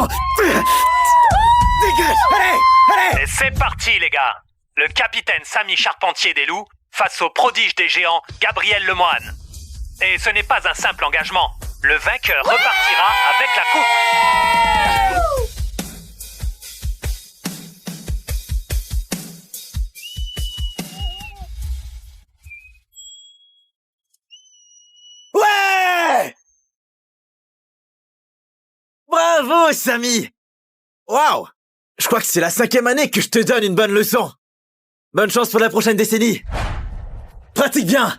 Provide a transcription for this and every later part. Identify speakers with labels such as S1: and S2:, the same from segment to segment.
S1: sang. Dégage. Allez.
S2: Et c'est parti, les gars. Le capitaine Samy Charpentier des Loups face au prodige des géants Gabriel Lemoine. Et ce n'est pas un simple engagement. Le vainqueur repartira avec la coupe.
S1: Ouais! Bravo, Samy! Waouh! Je crois que c'est la 5e année que je te donne une bonne leçon. Bonne chance pour la prochaine décennie. Pratique bien!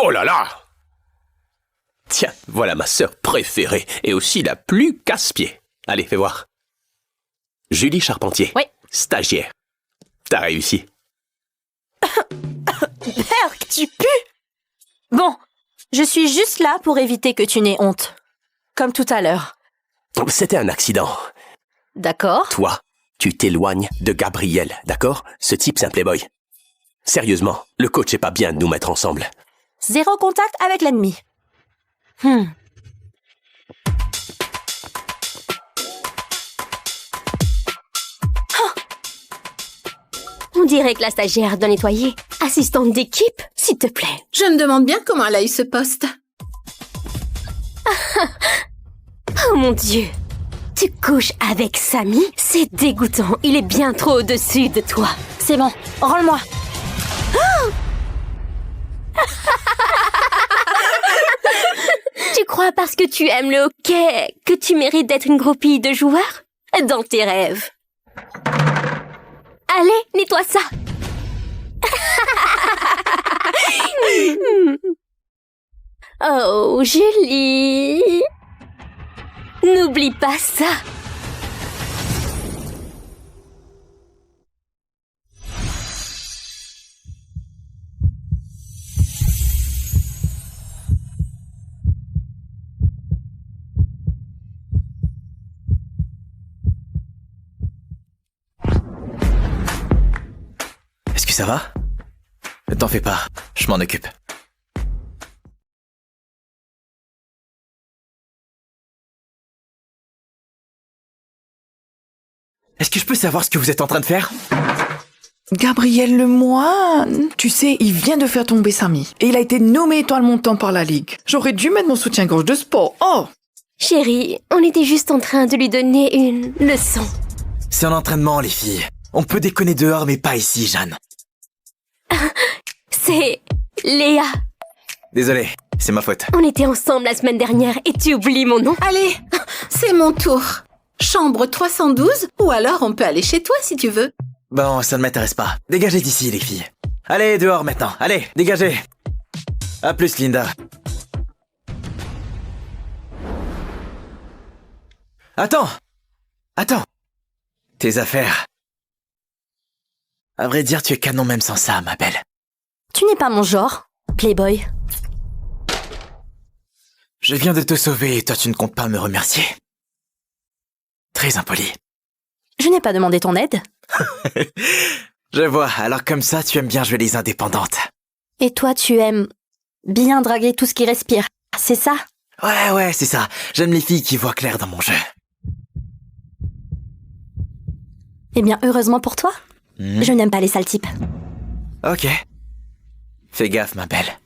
S3: Oh là là! Tiens, voilà ma sœur préférée et aussi la plus casse-pied. Allez, fais voir. Julie Charpentier.
S4: Oui.
S3: Stagiaire. T'as réussi.
S4: Berk, tu pues! Bon, je suis juste là pour éviter que tu n'aies honte. Comme tout à l'heure.
S3: C'était un accident.
S4: D'accord?
S3: Toi, tu t'éloignes de Gabriel, d'accord? Ce type, c'est un playboy. Sérieusement, le coach est pas bien de nous mettre ensemble.
S4: 0 contact avec l'ennemi. On dirait que la stagiaire doit nettoyer. Assistante d'équipe, s'il te plaît.
S5: Je me demande bien comment elle a eu ce poste.
S4: Oh mon Dieu. Tu couches avec Samy? C'est dégoûtant. Il est bien trop au-dessus de toi. C'est bon, rends-le-moi. Tu crois parce que tu aimes le hockey que tu mérites d'être une groupie de joueurs? Dans tes rêves. Allez, nettoie ça. Oh, Julie. N'oublie pas ça.
S1: Est-ce que ça va? Ne t'en fais pas, je m'en occupe. Est-ce que je peux savoir ce que vous êtes en train de faire?
S6: Gabriel Lemoine, tu sais, il vient de faire tomber Samy. Et il a été nommé étoile montante par la Ligue. J'aurais dû mettre mon soutien-gorge de sport. Oh!
S4: Chérie, on était juste en train de lui donner une leçon.
S1: C'est un entraînement, les filles. On peut déconner dehors, mais pas ici, Jeanne.
S4: C'est Léa.
S1: Désolé, c'est ma faute.
S4: On était ensemble la semaine dernière et tu oublies mon nom.
S5: Allez, c'est mon tour. Chambre 312, ou alors on peut aller chez toi si tu veux.
S1: Bon, ça ne m'intéresse pas. Dégagez d'ici, les filles. Allez, dehors maintenant. Allez, dégagez. À plus, Linda. Attends. Tes affaires. À vrai dire, tu es canon même sans ça, ma belle.
S4: Tu n'es pas mon genre, Playboy.
S1: Je viens de te sauver et toi tu ne comptes pas me remercier. Très impoli.
S4: Je n'ai pas demandé ton aide.
S1: Je vois, alors comme ça tu aimes bien jouer les indépendantes.
S4: Et toi, tu aimes bien draguer tout ce qui respire. C'est ça?
S1: Ouais, c'est ça. J'aime les filles qui voient clair dans mon jeu.
S4: Eh bien, heureusement pour toi, je n'aime pas les sales types.
S1: Ok. Fais gaffe, ma belle.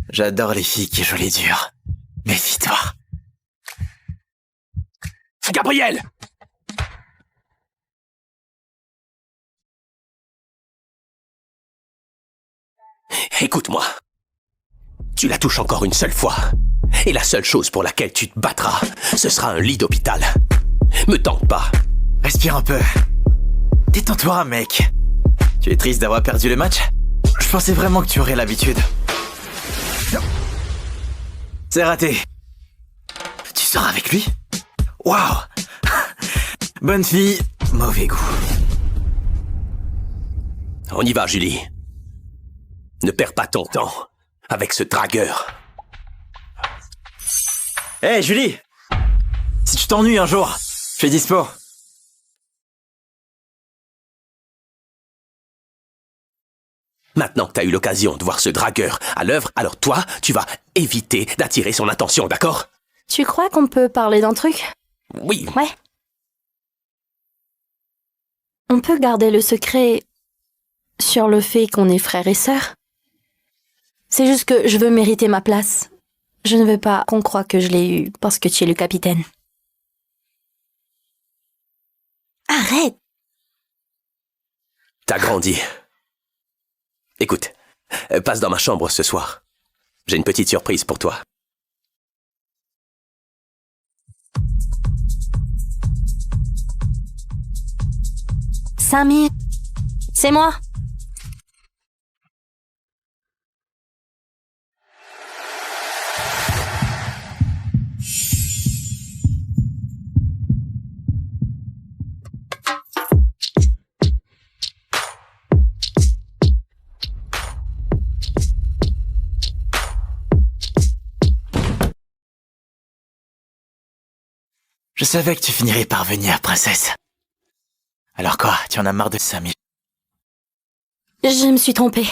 S1: J'adore les filles qui jouent les dures. Méfie-toi.
S3: Gabriel! Écoute-moi. Tu la touches encore une seule fois. Et la seule chose pour laquelle tu te battras, ce sera un lit d'hôpital. Me tente pas.
S1: Respire un peu. Détends-toi, mec. Tu es triste d'avoir perdu le match? Je pensais vraiment que tu aurais l'habitude. C'est raté. Tu sors avec lui? Waouh! Bonne fille, mauvais goût.
S3: On y va, Julie. Ne perds pas ton temps avec ce dragueur.
S1: Hé, Julie! Si tu t'ennuies un jour, je suis dispo.
S3: Maintenant que t'as eu l'occasion de voir ce dragueur à l'œuvre, alors toi, tu vas éviter d'attirer son attention, d'accord?
S4: Tu crois qu'on peut parler d'un truc?
S3: Oui.
S4: Ouais. On peut garder le secret sur le fait qu'on est frères et sœurs. C'est juste que je veux mériter ma place. Je ne veux pas qu'on croie que je l'ai eu parce que tu es le capitaine. Arrête!
S3: T'as grandi. Écoute, passe dans ma chambre ce soir. J'ai une petite surprise pour toi.
S4: Samy, c'est moi.
S1: Je savais que tu finirais par venir, princesse. Alors quoi, tu en as marre de Samy?
S4: Je me suis trompée.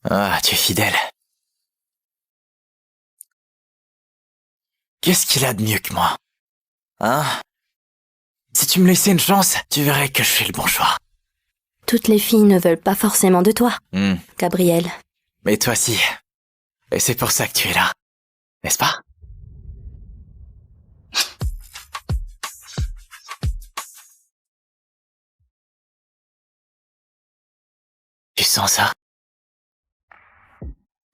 S1: Ah, tu es fidèle. Qu'est-ce qu'il a de mieux que moi? Hein? Si tu me laissais une chance, tu verrais que je fais le bon choix.
S4: Toutes les filles ne veulent pas forcément de toi, Gabriel.
S1: Mais toi si. Et c'est pour ça que tu es là. N'est-ce pas? Tu sens ça?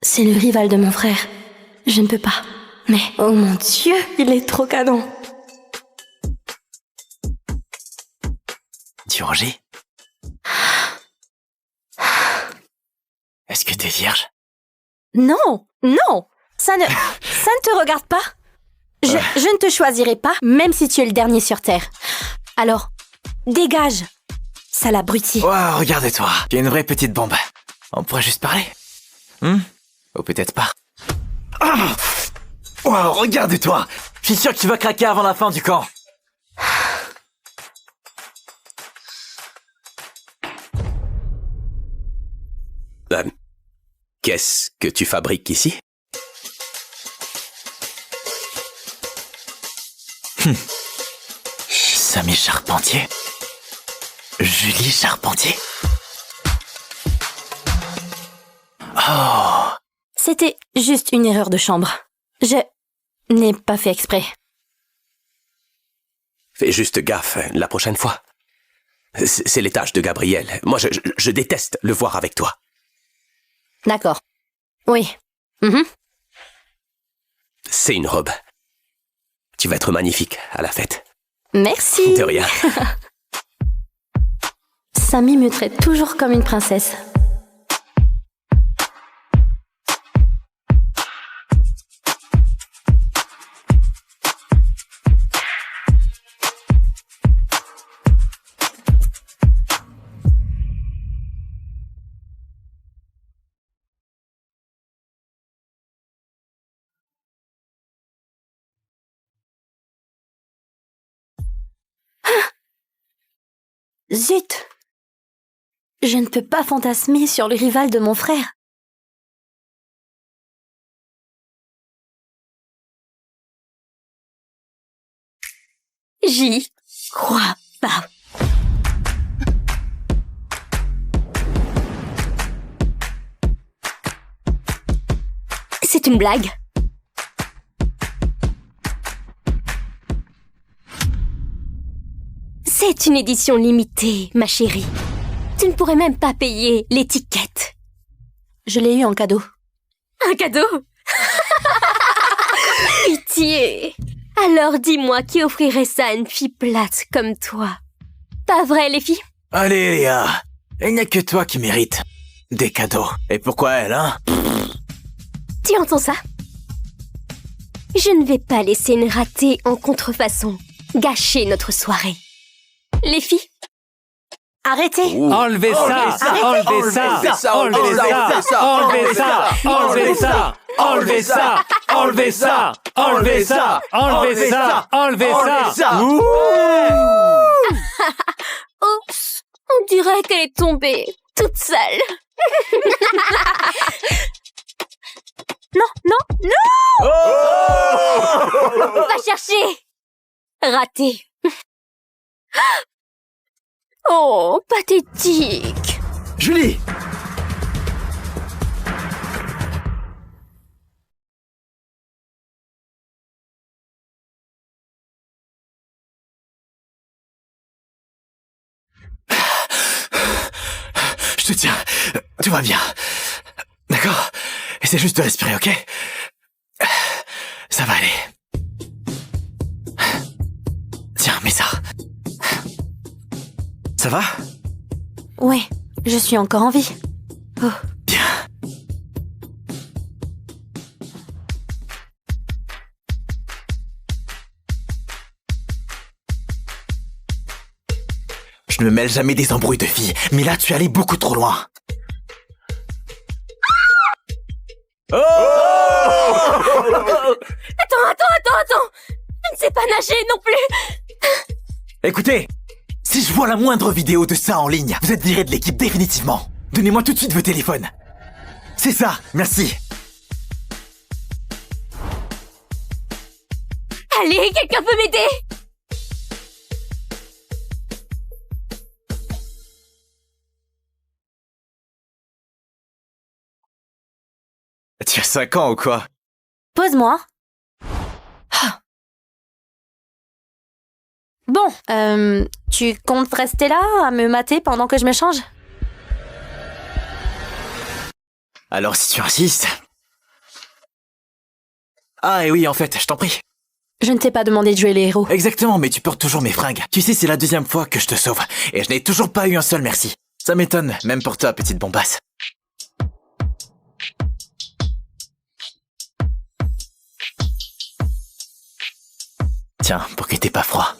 S4: C'est le rival de mon frère. Je ne peux pas. Mais, oh mon Dieu, il est trop canon.
S1: Tu rougis? Est-ce que t'es vierge?
S4: Non, non, ça ne te regarde pas. Je ne te choisirai pas, même si tu es le dernier sur Terre. Alors, dégage, sale abruti.
S1: Wow, regarde-toi. Tu es une vraie petite bombe. On pourrait juste parler? Ou peut-être pas. Ah wow, regarde-toi. Je suis sûr que tu vas craquer avant la fin du camp.
S3: Qu'est-ce que tu fabriques ici?
S1: Samy Charpentier. Julie Charpentier. Oh.
S4: C'était juste une erreur de chambre. Je n'ai pas fait exprès.
S3: Fais juste gaffe la prochaine fois. C'est l'étage de Gabriel. Moi, je déteste le voir avec toi.
S4: D'accord. Oui.
S3: C'est une robe. Tu vas être magnifique à la fête.
S4: Merci.
S3: De rien.
S4: Samy me traite toujours comme une princesse. Zut! Je ne peux pas fantasmer sur le rival de mon frère. J'y crois pas. C'est une blague. C'est une édition limitée, ma chérie. Tu ne pourrais même pas payer l'étiquette. Je l'ai eu en cadeau. Un cadeau? Pitié. Alors dis-moi qui offrirait ça à une fille plate comme toi. Pas vrai, les filles?
S1: Allez, Léa. Il n'y a que toi qui mérites des cadeaux. Et pourquoi elle, hein?
S4: Tu entends ça? Je ne vais pas laisser une ratée en contrefaçon gâcher notre soirée. Les filles, arrêtez!
S2: Enlevez ça! Enlevez ça! Enlevez ça! Enlevez ça! Enlevez ça! Enlevez ça! Enlevez ça! Enlevez ça! Enlevez ça! Enlevez ça!
S4: Oups, on dirait qu'elle est tombée, toute seule.
S7: Non, non, non! Va chercher! Raté. Oh, pathétique.
S1: Julie! Je te tiens. Tout va bien. D'accord? Essaie juste de respirer, ok? Ça va aller. Tiens, mets ça. Ça va?
S4: Ouais, je suis encore en vie. Oh.
S1: Bien. Je ne me mêle jamais des embrouilles de filles, mais là tu es allé beaucoup trop loin.
S7: Attends. Je ne sais pas nager non plus.
S1: Écoutez, si je vois la moindre vidéo de ça en ligne, vous êtes viré de l'équipe définitivement. Donnez-moi tout de suite vos téléphones. C'est ça, merci.
S7: Allez, quelqu'un peut m'aider?
S1: Tu as 5 ans ou quoi?
S4: Pose-moi. Ah. Bon, tu comptes rester là à me mater pendant que je me change?
S1: Alors si tu insistes... Ah et oui, en fait, je t'en prie.
S4: Je ne t'ai pas demandé de jouer les héros.
S1: Exactement, mais tu portes toujours mes fringues. Tu sais, c'est la 2e fois que je te sauve. Et je n'ai toujours pas eu un seul merci. Ça m'étonne, même pour toi, petite bombasse. Tiens, pour que t'aies pas froid.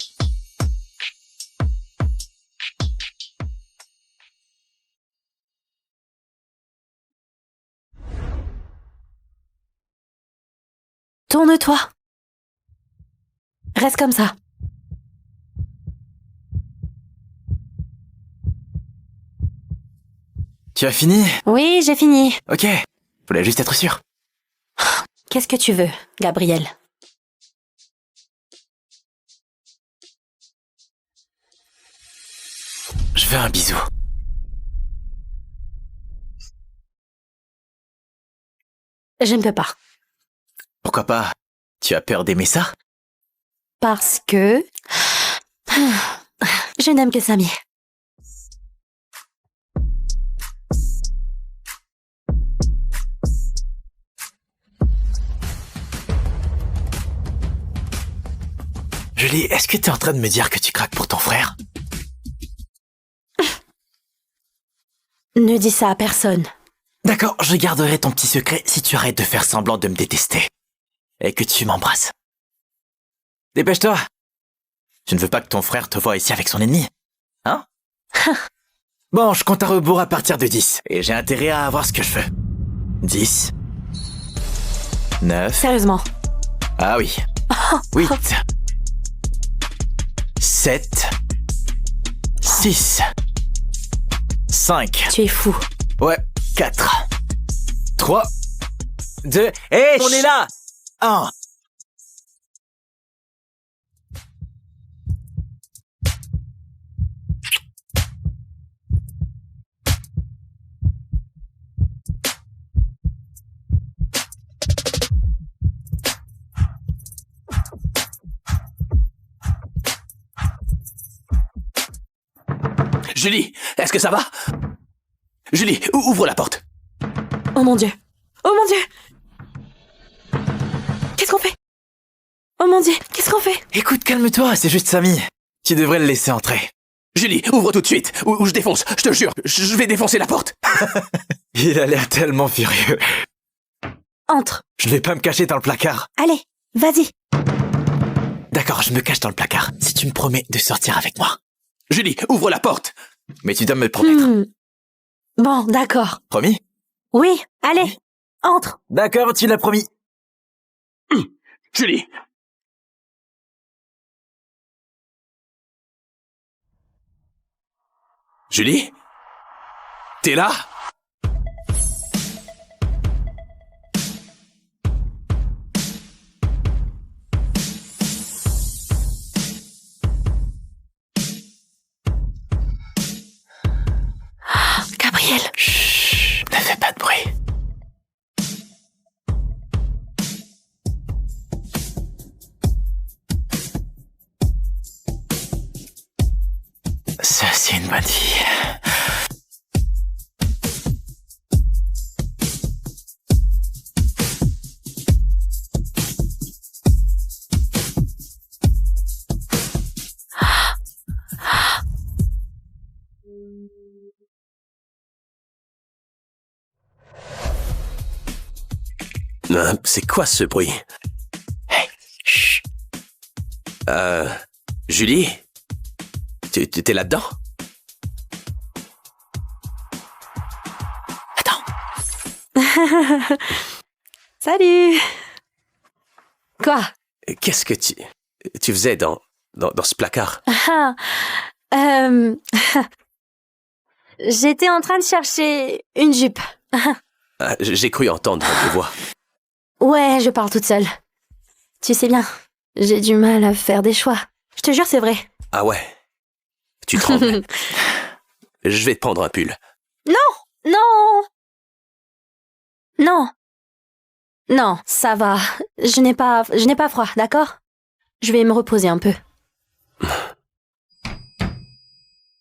S4: Tourne-toi. Reste comme ça.
S1: Tu as fini?
S4: Oui, j'ai fini.
S1: Ok. Voulais juste être sûr.
S4: Qu'est-ce que tu veux, Gabriel?
S1: Je veux un bisou.
S4: Je ne peux pas.
S1: Pourquoi pas? Tu as peur d'aimer ça?
S4: Parce que... Je n'aime que Samy.
S1: Julie, est-ce que t'es en train de me dire que tu craques pour ton frère?
S4: Ne dis ça à personne.
S1: D'accord, je garderai ton petit secret si tu arrêtes de faire semblant de me détester. Et que tu m'embrasses. Dépêche-toi. Je ne veux pas que ton frère te voie ici avec son ennemi. Hein? Bon, je compte à rebours à partir de 10. Et j'ai intérêt à avoir ce que je veux. 10. 9.
S4: Sérieusement.
S1: Ah oui. 8. 7. 6. 5.
S4: Tu es fou.
S1: Ouais, 4. 3. 2. Hé, on est là! 1.
S3: Julie, est-ce que ça va? Julie, ouvre la porte.
S4: Oh mon Dieu. Oh mon Dieu. Qu'est-ce qu'on fait? Oh mon Dieu, qu'est-ce qu'on fait?
S1: Écoute, calme-toi, c'est juste Samy. Tu devrais le laisser entrer.
S3: Julie, ouvre tout de suite, ou je défonce, je te jure, je vais défoncer la porte.
S1: Il a l'air tellement furieux.
S4: Entre.
S1: Je ne vais pas me cacher dans le placard.
S4: Allez, vas-y.
S1: D'accord, je me cache dans le placard, si tu me promets de sortir avec moi.
S3: Julie, ouvre la porte.
S1: Mais tu dois me le promettre.
S4: Bon, d'accord.
S1: Promis?
S4: Oui, allez, entre.
S1: D'accord, tu l'as promis.
S3: Julie. Julie? T'es là?
S6: Gabriel.
S1: Chut, ne fais pas de bruit. Ça, c'est une bonne fille.
S3: C'est quoi ce bruit?
S1: Hey, chut.
S3: Julie? T'es là-dedans?
S1: Attends.
S4: Salut. Quoi?
S3: Qu'est-ce que tu faisais dans ce placard?
S4: Ah, J'étais en train de chercher une jupe.
S3: Ah, j'ai cru entendre des voix.
S4: Ouais, je parle toute seule. Tu sais bien, j'ai du mal à faire des choix. Je te jure, c'est vrai.
S3: Ah ouais? Tu trembles. Je vais te prendre un pull.
S4: Non. Non, ça va. Je n'ai pas froid, d'accord? Je vais me reposer un peu.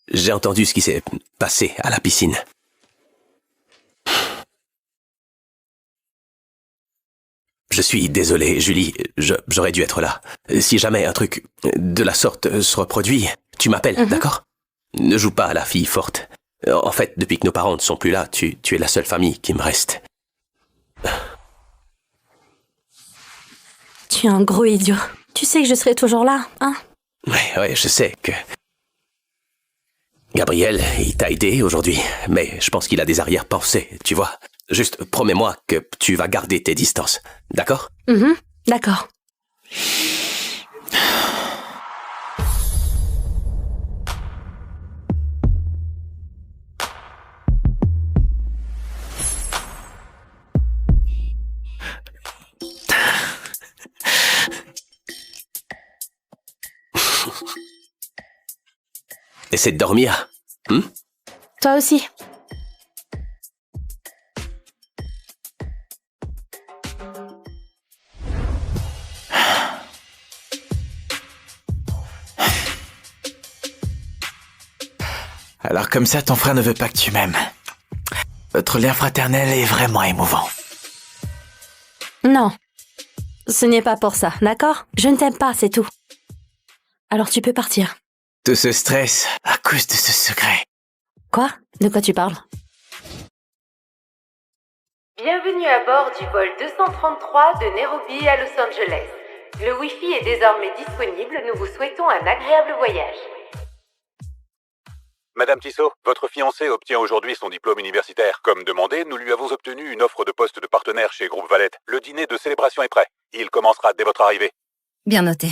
S3: J'ai entendu ce qui s'est passé à la piscine. Je suis désolé, Julie, j'aurais dû être là. Si jamais un truc de la sorte se reproduit, tu m'appelles, d'accord? Ne joue pas à la fille forte. En fait, depuis que nos parents ne sont plus là, tu es la seule famille qui me reste.
S4: Tu es un gros idiot. Tu sais que je serai toujours là, hein?
S3: Ouais, je sais que... Gabriel, il t'a aidé aujourd'hui, mais je pense qu'il a des arrière-pensées, tu vois. Juste promets-moi que tu vas garder tes distances, d'accord?
S4: D'accord.
S3: Essaie de dormir,
S4: Toi aussi.
S1: Alors comme ça, ton frère ne veut pas que tu m'aimes. Votre lien fraternel est vraiment émouvant.
S4: Non. Ce n'est pas pour ça, d'accord? Je ne t'aime pas, c'est tout. Alors tu peux partir.
S1: Tout ce stress à cause de ce secret.
S4: Quoi? De quoi tu parles?
S8: Bienvenue à bord du vol 233 de Nairobi à Los Angeles. Le Wi-Fi est désormais disponible, nous vous souhaitons un agréable voyage.
S9: Madame Tissot, votre fiancé obtient aujourd'hui son diplôme universitaire. Comme demandé, nous lui avons obtenu une offre de poste de partenaire chez Groupe Valette. Le dîner de célébration est prêt. Il commencera dès votre arrivée.
S10: Bien noté.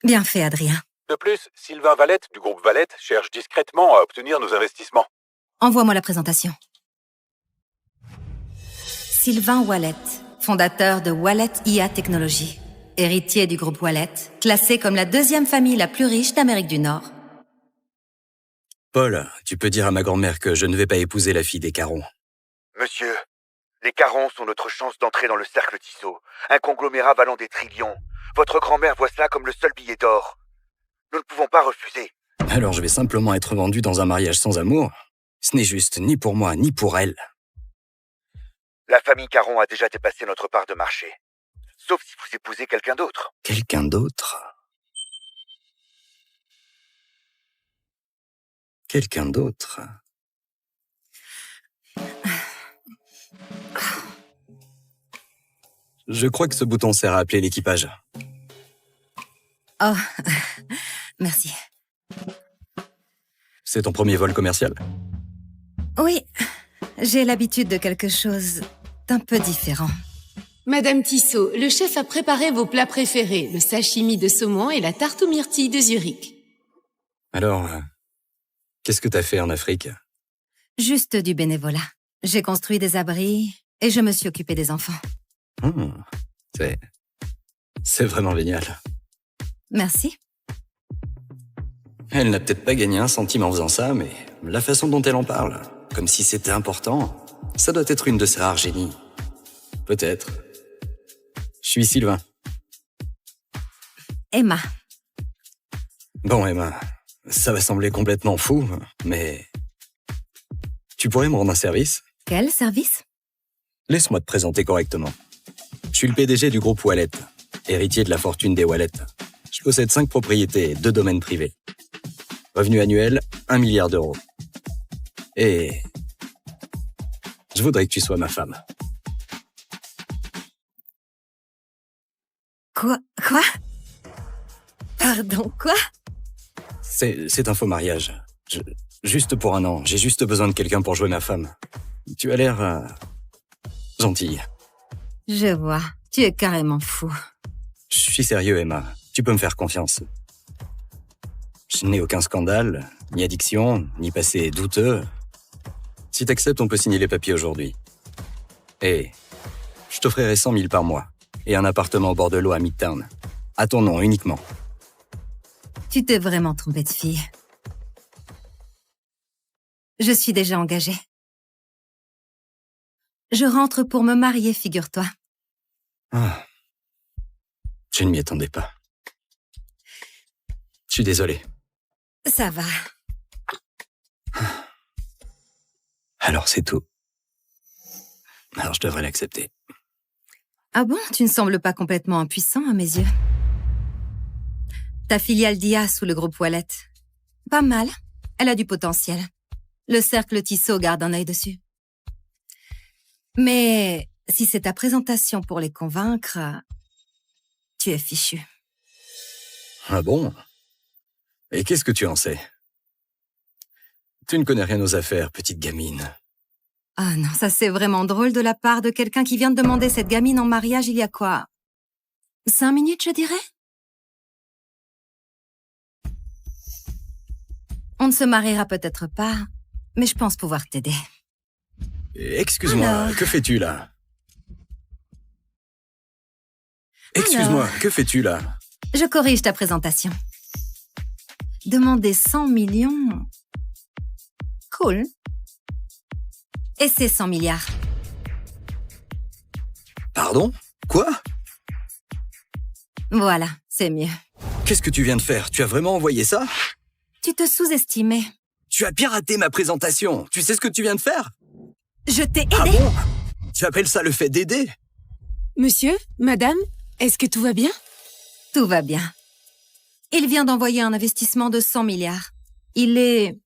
S10: Bien fait, Adrien.
S9: De plus, Sylvain Valette du Groupe Valette cherche discrètement à obtenir nos investissements.
S10: Envoie-moi la présentation. Sylvain Wallet, fondateur de Wallet IA Technologies, héritier du groupe Wallet, classé comme la deuxième famille la plus riche d'Amérique du Nord.
S11: Paul, tu peux dire à ma grand-mère que je ne vais pas épouser la fille des Caron.
S12: Monsieur, les Caron sont notre chance d'entrer dans le cercle Tissot, un conglomérat valant des trillions. Votre grand-mère voit cela comme le seul billet d'or. Nous ne pouvons pas refuser.
S11: Alors je vais simplement être vendu dans un mariage sans amour. Ce n'est juste ni pour moi ni pour elle.
S12: La famille Caron a déjà dépassé notre part de marché. Sauf si vous épousez quelqu'un d'autre.
S11: Quelqu'un d'autre? Quelqu'un d'autre? Je crois que ce bouton sert à appeler l'équipage.
S10: Oh, merci.
S11: C'est ton premier vol commercial?
S10: Oui, j'ai l'habitude de quelque chose d'un peu différent.
S13: Madame Tissot, le chef a préparé vos plats préférés, le sashimi de saumon et la tarte aux myrtilles de Zurich.
S11: Alors, qu'est-ce que t'as fait en Afrique?
S10: Juste du bénévolat. J'ai construit des abris et je me suis occupée des enfants.
S11: C'est vraiment génial.
S10: Merci.
S11: Elle n'a peut-être pas gagné un centime en faisant ça, mais la façon dont elle en parle, comme si c'était important. Ça doit être une de ces rares génies. Peut-être. Je suis Sylvain.
S10: Emma.
S11: Bon, Emma, ça va sembler complètement fou, mais... Tu pourrais me rendre un service?
S10: Quel service?
S11: Laisse-moi te présenter correctement. Je suis le PDG du groupe Wallet, héritier de la fortune des Wallet. Je possède 5 propriétés et 2 domaines privés. Revenu annuel, 1 milliard d'euros. Et... je voudrais que tu sois ma femme.
S10: Quoi? Pardon, quoi?
S11: C'est un faux mariage. Juste pour un an. J'ai juste besoin de quelqu'un pour jouer ma femme. Tu as l'air... gentille.
S10: Je vois. Tu es carrément fou.
S11: Je suis sérieux, Emma. Tu peux me faire confiance. Je n'ai aucun scandale, ni addiction, ni passé douteux. Si t'acceptes, on peut signer les papiers aujourd'hui. Et je t'offrirai 100 000 par mois. Et un appartement au bord de l'eau à Midtown. À ton nom uniquement.
S10: Tu t'es vraiment trompé de fille. Je suis déjà engagée. Je rentre pour me marier, figure-toi.
S11: Ah. Je ne m'y attendais pas. Je suis désolé.
S10: Ça va.
S11: Alors c'est tout. Alors je devrais l'accepter.
S10: Ah bon? Tu ne sembles pas complètement impuissant à mes yeux. Ta filiale d'IA sous le groupe Wallet. Pas mal. Elle a du potentiel. Le cercle Tissot garde un œil dessus. Mais si c'est ta présentation pour les convaincre, tu es fichu.
S11: Ah bon? Et qu'est-ce que tu en sais? Tu ne connais rien aux affaires, petite gamine.
S10: Ah non, ça c'est vraiment drôle de la part de quelqu'un qui vient de demander cette gamine en mariage il y a quoi? 5 minutes, je dirais? On ne se mariera peut-être pas, mais je pense pouvoir t'aider.
S11: Excuse-moi,
S10: Alors...
S11: que fais-tu là? Excuse-moi, que fais-tu là?
S10: Je corrige ta présentation. Demander 100 millions... Cool. Et c'est 100 milliards.
S11: Pardon? Quoi?
S10: Voilà, c'est mieux.
S11: Qu'est-ce que tu viens de faire? Tu as vraiment envoyé ça?
S10: Tu te sous-estimais.
S11: Tu as piraté ma présentation. Tu sais ce que tu viens de faire?
S10: Je t'ai aidé.
S11: Ah bon? Tu appelles ça le fait d'aider?
S13: Monsieur, madame, est-ce que tout va bien?
S10: Tout va bien. Il vient d'envoyer un investissement de 100 milliards. Il est...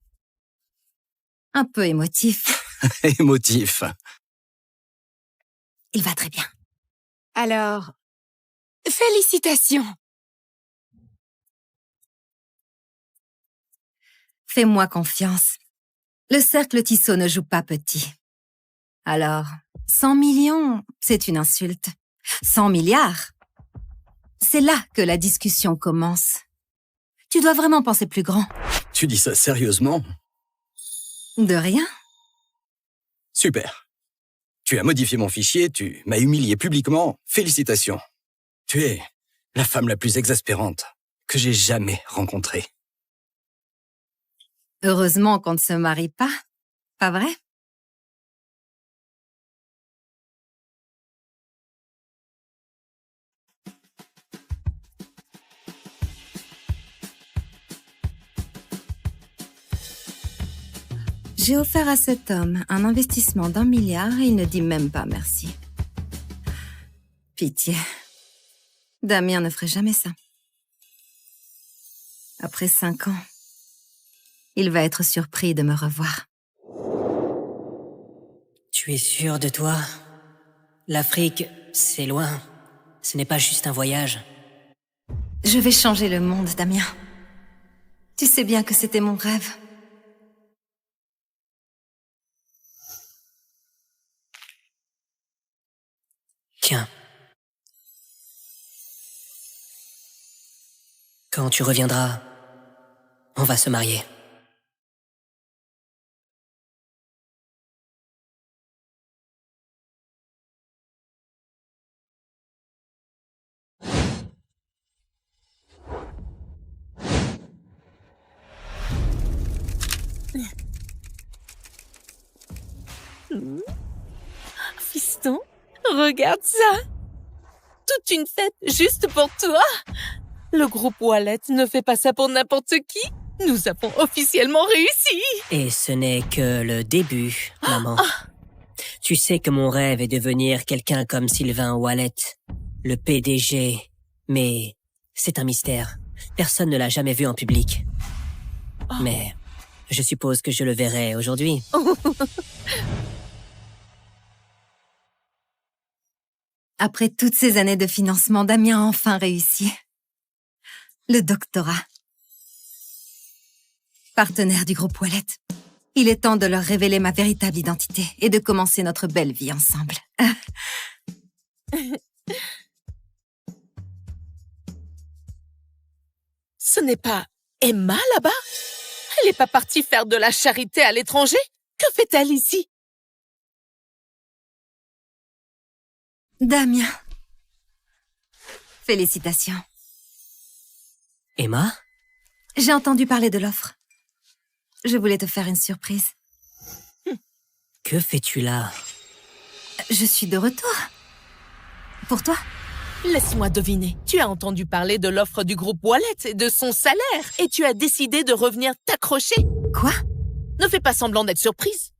S10: un peu émotif.
S11: Émotif.
S10: Il va très bien.
S13: Alors, félicitations.
S10: Fais-moi confiance. Le cercle Tissot ne joue pas petit. Alors, 100 millions, c'est une insulte. 100 milliards, c'est là que la discussion commence. Tu dois vraiment penser plus grand.
S11: Tu dis ça sérieusement?
S10: De rien.
S11: Super. Tu as modifié mon fichier, tu m'as humilié publiquement. Félicitations. Tu es la femme la plus exaspérante que j'ai jamais rencontrée.
S10: Heureusement qu'on ne se marie pas, pas vrai? J'ai offert à cet homme un investissement d'1 milliard et il ne dit même pas merci. Pitié. Damien ne ferait jamais ça. Après 5 ans, il va être surpris de me revoir.
S14: Tu es sûr de toi? L'Afrique, c'est loin. Ce n'est pas juste un voyage.
S10: Je vais changer le monde, Damien. Tu sais bien que c'était mon rêve.
S14: Tiens. Quand tu reviendras, on va se marier.
S15: Fiston, regarde ça. Toute une fête juste pour toi. Le groupe Wallet ne fait pas ça pour n'importe qui. Nous avons officiellement réussi.
S14: Et ce n'est que le début, maman. Tu sais que mon rêve est de devenir quelqu'un comme Sylvain Wallet, le PDG. Mais c'est un mystère. Personne ne l'a jamais vu en public. Mais je suppose que je le verrai aujourd'hui.
S10: Après toutes ces années de financement, Damien a enfin réussi. Le doctorat. Partenaire du groupe Wallet. Il est temps de leur révéler ma véritable identité et de commencer notre belle vie ensemble.
S15: Ce n'est pas Emma là-bas? Elle n'est pas partie faire de la charité à l'étranger? Que fait-elle ici?
S10: Damien. Félicitations.
S14: Emma?
S10: J'ai entendu parler de l'offre. Je voulais te faire une surprise.
S14: Que fais-tu là?
S10: Je suis de retour. Pour toi?
S15: Laisse-moi deviner. Tu as entendu parler de l'offre du groupe Wallet et de son salaire. Et tu as décidé de revenir t'accrocher.
S10: Quoi?
S15: Ne fais pas semblant d'être surprise.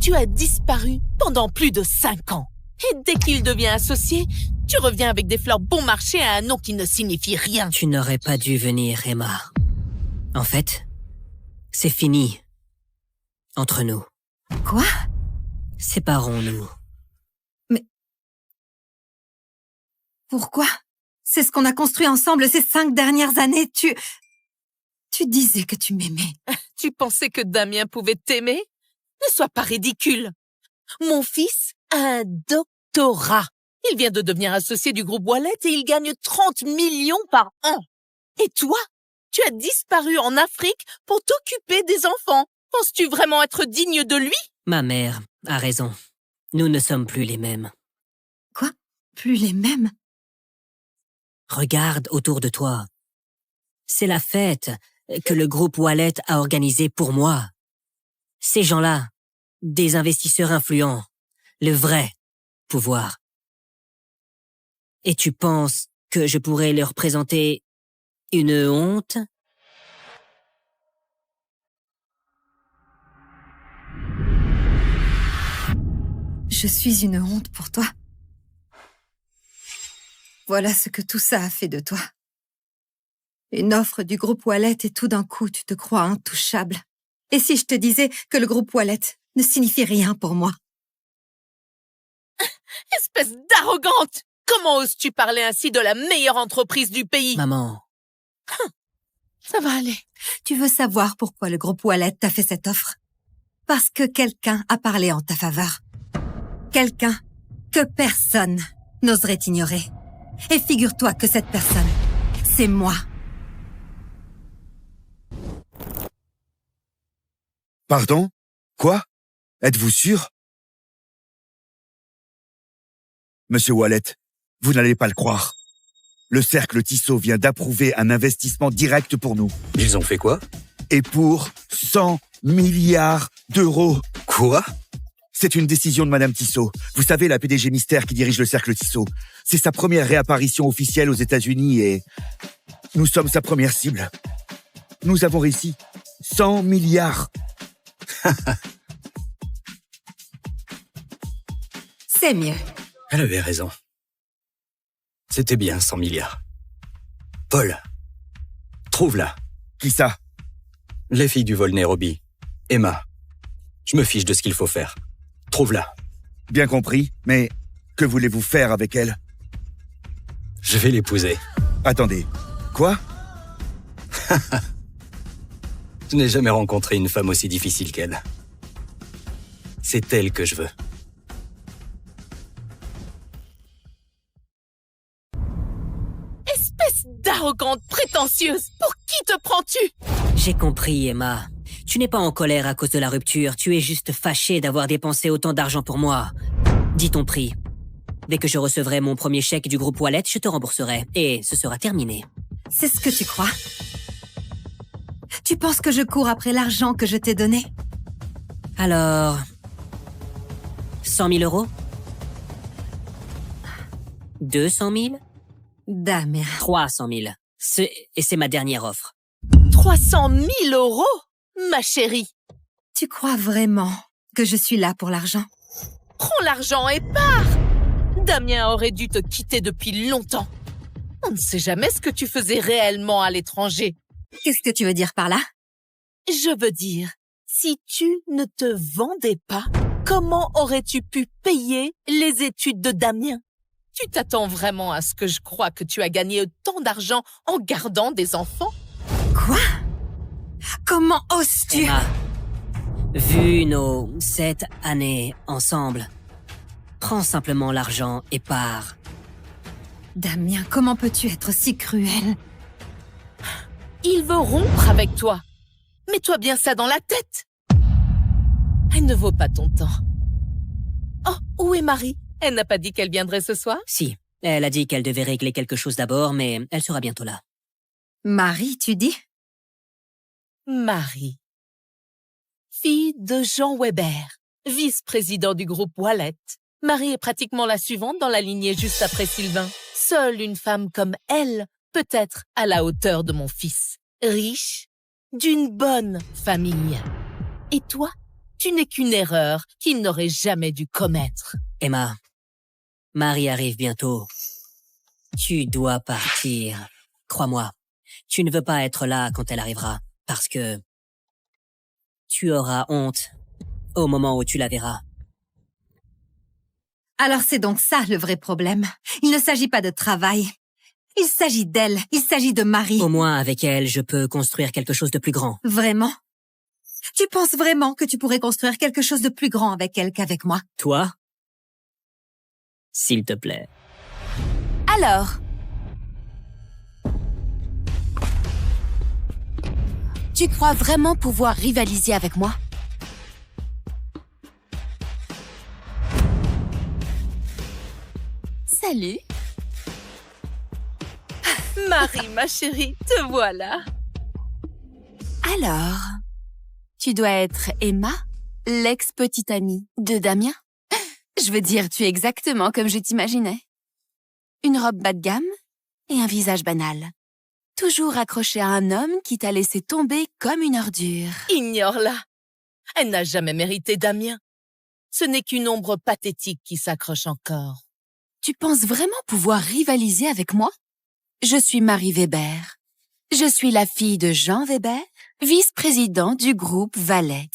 S15: Tu as disparu pendant plus de 5 ans. Et dès qu'il devient associé, tu reviens avec des fleurs bon marché à un nom qui ne signifie rien.
S14: Tu n'aurais pas dû venir, Emma. En fait, c'est fini. Entre nous.
S10: Quoi?
S14: Séparons-nous.
S10: Mais... Pourquoi? C'est ce qu'on a construit ensemble ces 5 dernières années. Tu disais que tu m'aimais.
S15: Tu pensais que Damien pouvait t'aimer? Ne sois pas ridicule. Mon fils a un doctorat. Il vient de devenir associé du groupe Wallet et il gagne 30 millions par an. Et toi, tu as disparu en Afrique pour t'occuper des enfants. Penses-tu vraiment être digne de lui?
S14: Ma mère a raison. Nous ne sommes plus les mêmes.
S10: Quoi? Plus les mêmes?
S14: Regarde autour de toi. C'est la fête que le groupe Wallet a organisée pour moi. Ces gens-là, des investisseurs influents, le vrai pouvoir. Et tu penses que je pourrais leur présenter une honte?
S10: Je suis une honte pour toi. Voilà ce que tout ça a fait de toi. Une offre du groupe Wallet et tout d'un coup, tu te crois intouchable. Et si je te disais que le groupe Wallet ne signifie rien pour moi?
S15: Espèce d'arrogante! Comment oses-tu parler ainsi de la meilleure entreprise du pays?
S14: Maman.
S15: Ça va aller.
S10: Tu veux savoir pourquoi le groupe Wallet t'a fait cette offre? Parce que quelqu'un a parlé en ta faveur. Quelqu'un que personne n'oserait ignorer. Et figure-toi que cette personne, c'est moi.
S12: Pardon? Quoi? Êtes-vous sûr? Monsieur Wallet, vous n'allez pas le croire. Le cercle Tissot vient d'approuver un investissement direct pour nous.
S11: Ils ont fait quoi?
S12: Et pour 100 milliards d'euros.
S11: Quoi?
S12: C'est une décision de Madame Tissot. Vous savez, la PDG mystère qui dirige le cercle Tissot. C'est sa première réapparition officielle aux États-Unis et nous sommes sa première cible. Nous avons réussi. 100 milliards.
S10: C'est mieux.
S11: Elle avait raison. C'était bien 100 milliards. Paul, trouve-la.
S12: Qui ça?
S11: Les filles du vol Nairobi. Emma. Je me fiche de ce qu'il faut faire. Trouve-la.
S12: Bien compris, mais que voulez-vous faire avec elle?
S11: Je vais l'épouser.
S12: Attendez, quoi?
S11: Je n'ai jamais rencontré une femme aussi difficile qu'elle. C'est elle que je veux.
S15: Espèce d'arrogante prétentieuse! Pour qui te prends-tu?
S14: J'ai compris, Emma. Tu n'es pas en colère à cause de la rupture, tu es juste fâchée d'avoir dépensé autant d'argent pour moi. Dis ton prix. Dès que je recevrai mon premier chèque du groupe Wallet, je te rembourserai. Et ce sera terminé.
S10: C'est ce que tu crois? Tu penses que je cours après l'argent que je t'ai donné?
S14: Alors, 100 000 euros? 200 000?
S10: Damien.
S14: 300 000. Et c'est ma dernière offre.
S15: 300 000 euros? Ma chérie.
S10: Tu crois vraiment que je suis là pour l'argent?
S15: Prends l'argent et pars! Damien aurait dû te quitter depuis longtemps. On ne sait jamais ce que tu faisais réellement à l'étranger.
S10: Qu'est-ce que tu veux dire par là?
S15: Je veux dire, si tu ne te vendais pas, comment aurais-tu pu payer les études de Damien? Tu t'attends vraiment à ce que je croie que tu as gagné autant d'argent en gardant des enfants?
S10: Quoi? Comment oses-tu?
S14: Emma, vu nos 7 années ensemble, prends simplement l'argent et pars.
S10: Damien, comment peux-tu être si cruel?
S15: Il veut rompre avec toi. Mets-toi bien ça dans la tête. Elle ne vaut pas ton temps. Oh, où est Marie? Elle n'a pas dit qu'elle viendrait ce soir?
S14: Si, elle a dit qu'elle devait régler quelque chose d'abord, mais elle sera bientôt là.
S10: Marie, tu dis?
S15: Marie. Fille de Jean Weber, vice-président du groupe Wallet. Marie est pratiquement la suivante dans la lignée juste après Sylvain. Seule une femme comme elle peut être à la hauteur de mon fils. Riche, d'une bonne famille. Et toi, tu n'es qu'une erreur qu'il n'aurait jamais dû commettre.
S14: Emma, Marie arrive bientôt. Tu dois partir. Crois-moi, tu ne veux pas être là quand elle arrivera, parce que tu auras honte au moment où tu la verras.
S10: Alors c'est donc ça le vrai problème. Il ne s'agit pas de travail. Il s'agit d'elle. Il s'agit de Marie.
S14: Au moins, avec elle, je peux construire quelque chose de plus grand.
S10: Vraiment? Tu penses vraiment que tu pourrais construire quelque chose de plus grand avec elle qu'avec moi?
S14: Toi? S'il te plaît.
S7: Alors? Tu crois vraiment pouvoir rivaliser avec moi? Salut.
S15: Marie, ma chérie, te voilà.
S7: Alors, tu dois être Emma, l'ex-petite amie de Damien? Je veux dire, tu es exactement comme je t'imaginais. Une robe bas de gamme et un visage banal. Toujours accrochée à un homme qui t'a laissé tomber comme une ordure.
S15: Ignore-la. Elle n'a jamais mérité Damien. Ce n'est qu'une ombre pathétique qui s'accroche encore.
S7: Tu penses vraiment pouvoir rivaliser avec moi? Je suis Marie Weber. Je suis la fille de Jean Weber, vice-président du groupe Wallet.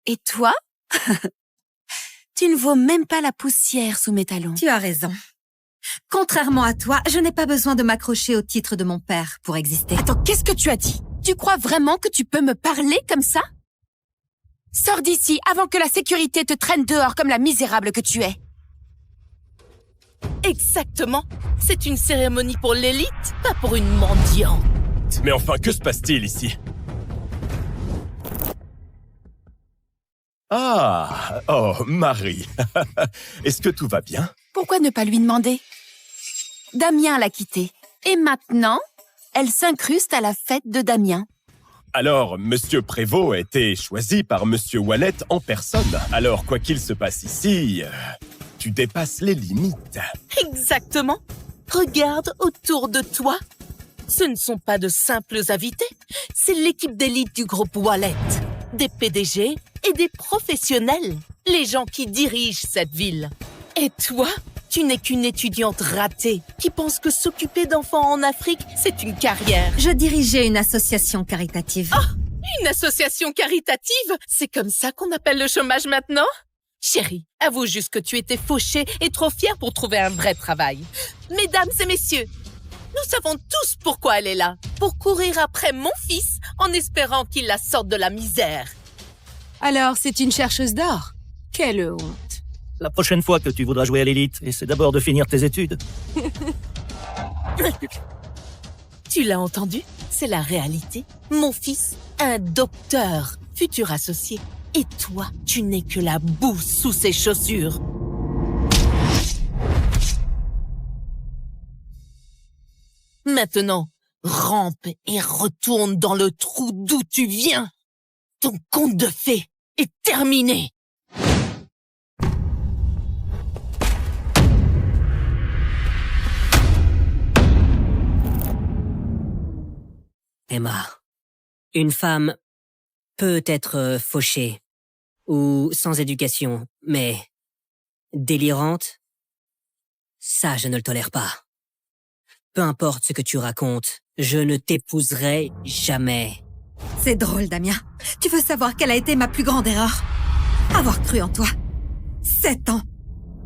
S7: Et toi? Tu ne vaux même pas la poussière sous mes talons.
S10: Tu as raison. Contrairement à toi, je n'ai pas besoin de m'accrocher au titre de mon père pour exister.
S7: Attends, qu'est-ce que tu as dit? Tu crois vraiment que tu peux me parler comme ça? Sors d'ici avant que la sécurité te traîne dehors comme la misérable que tu es.
S15: Exactement. C'est une cérémonie pour l'élite, pas pour une mendiante.
S16: Mais enfin, que se passe-t-il ici? Ah, oh, Marie. Est-ce que tout va bien?
S7: Pourquoi ne pas lui demander? Damien l'a quittée. Et maintenant, elle s'incruste à la fête de Damien.
S16: Alors, Monsieur Prévost a été choisi par Monsieur Wallet en personne. Alors, quoi qu'il se passe ici, tu dépasses les limites.
S15: Exactement. Regarde autour de toi. Ce ne sont pas de simples invités. C'est l'équipe d'élite du groupe Wallet. Des PDG et des professionnels. Les gens qui dirigent cette ville. Et toi, tu n'es qu'une étudiante ratée qui pense que s'occuper d'enfants en Afrique, c'est une carrière.
S10: Je dirigeais une association caritative.
S15: Oh, une association caritative? C'est comme ça qu'on appelle le chômage maintenant? Chérie, avoue juste que tu étais fauchée et trop fière pour trouver un vrai travail. Mesdames et messieurs, nous savons tous pourquoi elle est là. Pour courir après mon fils en espérant qu'il la sorte de la misère.
S13: Alors, c'est une chercheuse d'or? Quelle honte.
S17: La prochaine fois que tu voudras jouer à l'élite, essaie d'abord de finir tes études.
S15: Tu l'as entendu? C'est la réalité. Mon fils, un docteur, futur associé. Et toi, tu n'es que la boue sous ses chaussures. Maintenant, rampe et retourne dans le trou d'où tu viens. Ton conte de fées est terminé.
S14: Emma, une femme peut être fauchée ou sans éducation, mais délirante, ça je ne le tolère pas. Peu importe ce que tu racontes, je ne t'épouserai jamais.
S10: C'est drôle, Damien. Tu veux savoir quelle a été ma plus grande erreur? Avoir cru en toi. 7 ans.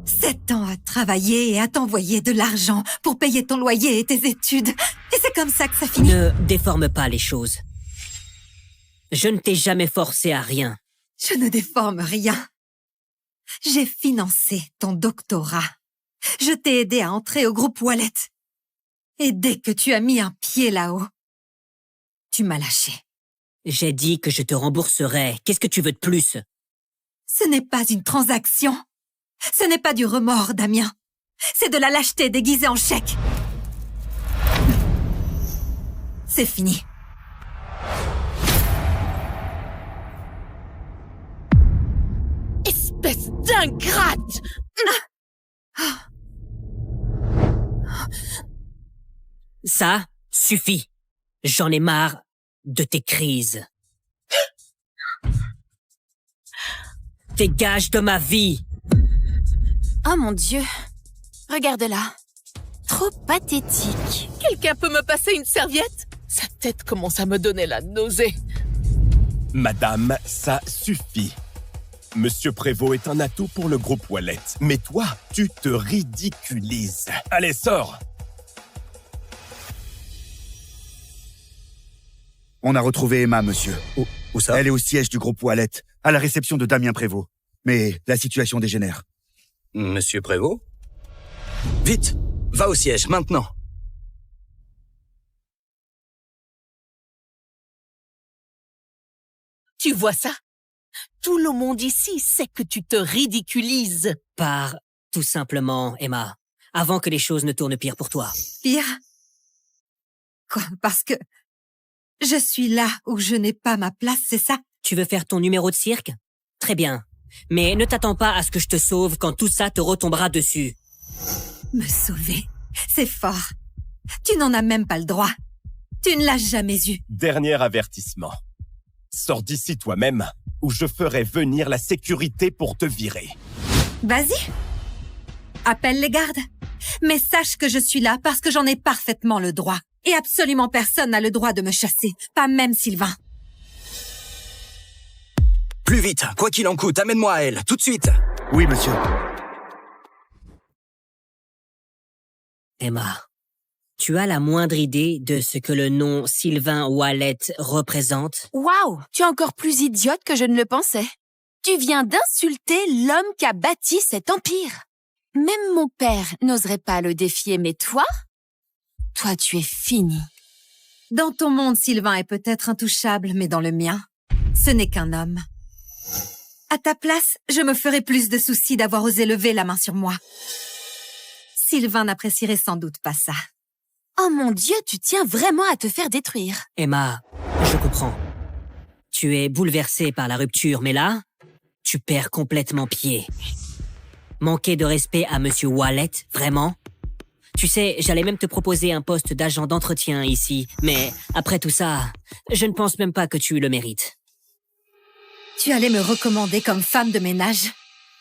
S10: 7 ans à travailler et à t'envoyer de l'argent pour payer ton loyer et tes études. Et c'est comme ça que ça finit.
S14: Ne déforme pas les choses. Je ne t'ai jamais forcé à rien.
S10: Je ne déforme rien. J'ai financé ton doctorat. Je t'ai aidé à entrer au groupe Wallet. Et dès que tu as mis un pied là-haut, tu m'as lâché.
S14: J'ai dit que je te rembourserai. Qu'est-ce que tu veux de plus?
S10: Ce n'est pas une transaction. Ce n'est pas du remords, Damien. C'est de la lâcheté déguisée en chèque. C'est fini.
S15: Espèce d'ingrate!
S14: Ça suffit. J'en ai marre de tes crises. Dégage de ma vie.
S7: Oh mon Dieu. Regarde-la. Trop pathétique.
S15: Quelqu'un peut me passer une serviette? Sa tête commence à me donner la nausée.
S16: Madame, ça suffit. Monsieur Prévost est un atout pour le groupe Wallet. Mais toi, tu te ridiculises. Allez, sors!
S12: On a retrouvé Emma, monsieur.
S11: Où ça?
S12: Elle est au siège du groupe Wallet, à la réception de Damien Prévost. Mais la situation dégénère.
S11: Monsieur Prévost? Vite! Va au siège, maintenant!
S15: Tu vois ça? Tout le monde ici sait que tu te ridiculises.
S14: Pars, tout simplement, Emma, avant que les choses ne tournent pire pour toi.
S10: Pire? Quoi? Parce que je suis là où je n'ai pas ma place, c'est ça?
S14: Tu veux faire ton numéro de cirque? Très bien. Mais ne t'attends pas à ce que je te sauve quand tout ça te retombera dessus.
S10: Me sauver? C'est fort. Tu n'en as même pas le droit. Tu ne l'as jamais eu.
S16: Dernier avertissement. Sors d'ici toi-même, ou je ferai venir la sécurité pour te virer.
S10: Vas-y. Appelle les gardes. Mais sache que je suis là parce que j'en ai parfaitement le droit. Et absolument personne n'a le droit de me chasser. Pas même Sylvain.
S11: Plus vite, quoi qu'il en coûte, amène-moi à elle, tout de suite!
S12: Oui, monsieur.
S14: Emma, tu as la moindre idée de ce que le nom Sylvain Wallet représente?
S7: Waouh, tu es encore plus idiote que je ne le pensais. Tu viens d'insulter l'homme qui a bâti cet empire. Même mon père n'oserait pas le défier, mais toi, tu es fini.
S10: Dans ton monde, Sylvain est peut-être intouchable, mais dans le mien, ce n'est qu'un homme. À ta place, je me ferais plus de soucis d'avoir osé lever la main sur moi. Sylvain n'apprécierait sans doute pas ça.
S7: Oh mon Dieu, tu tiens vraiment à te faire détruire.
S14: Emma, je comprends. Tu es bouleversée par la rupture, mais là, tu perds complètement pied. Manquer de respect à Monsieur Wallet, vraiment? Tu sais, j'allais même te proposer un poste d'agent d'entretien ici, mais après tout ça, je ne pense même pas que tu le mérites.
S10: Tu allais me recommander comme femme de ménage?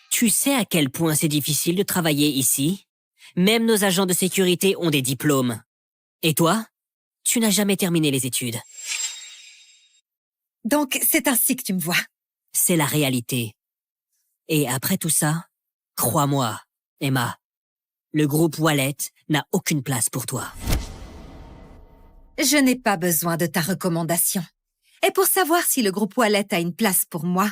S14: Tu sais à quel point c'est difficile de travailler ici? Même nos agents de sécurité ont des diplômes. Et toi? Tu n'as jamais terminé les études.
S10: Donc, c'est ainsi que tu me vois.
S14: C'est la réalité. Et après tout ça, crois-moi, Emma, le groupe Wallet n'a aucune place pour toi.
S10: Je n'ai pas besoin de ta recommandation. Et pour savoir si le groupe Wallet a une place pour moi,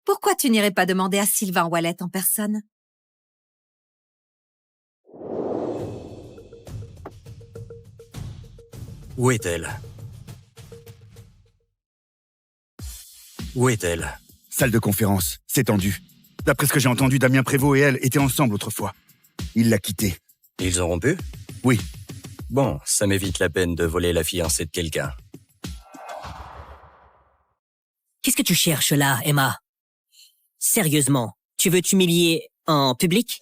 S10: pourquoi tu n'irais pas demander à Sylvain Wallet en personne?
S11: Où est-elle? Où est-elle?
S12: Salle de conférence, c'est tendu. D'après ce que j'ai entendu, Damien Prévost et elle étaient ensemble autrefois. Il l'a quittée.
S11: Ils ont rompu?
S12: Oui.
S11: Bon, ça m'évite la peine de voler la fiancée de quelqu'un.
S14: Qu'est-ce que tu cherches là, Emma? Sérieusement, tu veux t'humilier en public?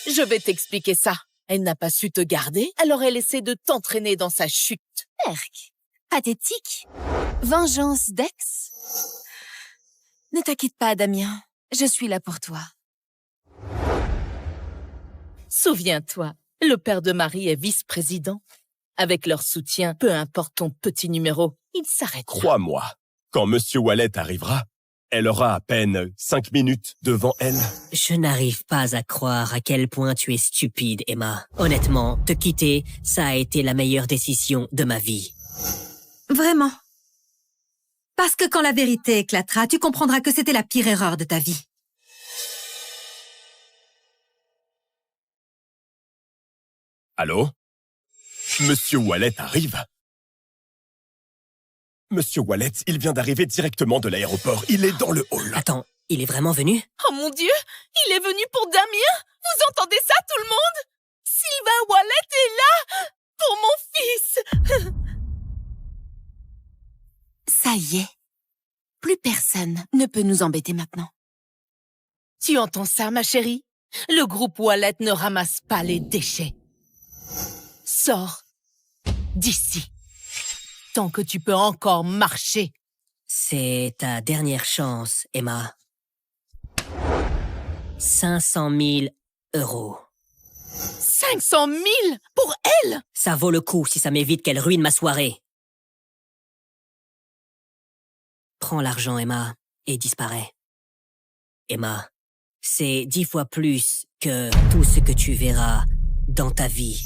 S15: Je vais t'expliquer ça. Elle n'a pas su te garder, alors elle essaie de t'entraîner dans sa chute.
S10: Perk,
S7: Pathétique. Vengeance d'ex? Ne t'inquiète pas, Damien. Je suis là pour toi.
S15: Souviens-toi, le père de Marie est vice-président. Avec leur soutien, peu importe ton petit numéro, il s'arrête.
S16: Crois-moi, quand Monsieur Wallet arrivera, elle aura à peine 5 minutes devant elle.
S14: Je n'arrive pas à croire à quel point tu es stupide, Emma. Honnêtement, te quitter, ça a été la meilleure décision de ma vie.
S10: Vraiment. Parce que quand la vérité éclatera, tu comprendras que c'était la pire erreur de ta vie.
S16: Allô? Monsieur Wallet arrive? Monsieur Wallet, il vient d'arriver directement de l'aéroport. Il est dans le hall.
S14: Attends, il est vraiment venu?
S15: Oh mon Dieu, il est venu pour Damien? Vous entendez ça, tout le monde? Sylvain Wallet est là pour mon fils.
S7: Ça y est. Plus personne ne peut nous embêter maintenant.
S15: Tu entends ça, ma chérie? Le groupe Wallet ne ramasse pas les déchets. Sors d'ici. Tant que tu peux encore marcher.
S14: C'est ta dernière chance, Emma. 500 000 €.
S15: 500 000 pour elle?
S14: Ça vaut le coup si ça m'évite qu'elle ruine ma soirée. Prends l'argent, Emma, et disparais. Emma, c'est 10 fois plus que tout ce que tu verras dans ta vie.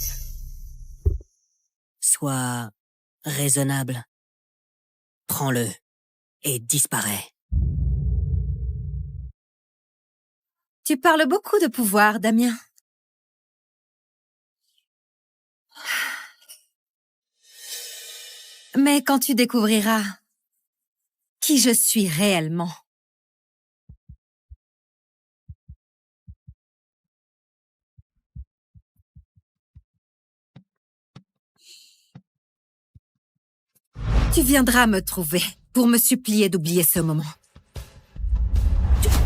S14: Sois raisonnable. Prends-le et disparais.
S10: Tu parles beaucoup de pouvoir, Damien. Mais quand tu découvriras qui je suis réellement, tu viendras me trouver pour me supplier d'oublier ce moment.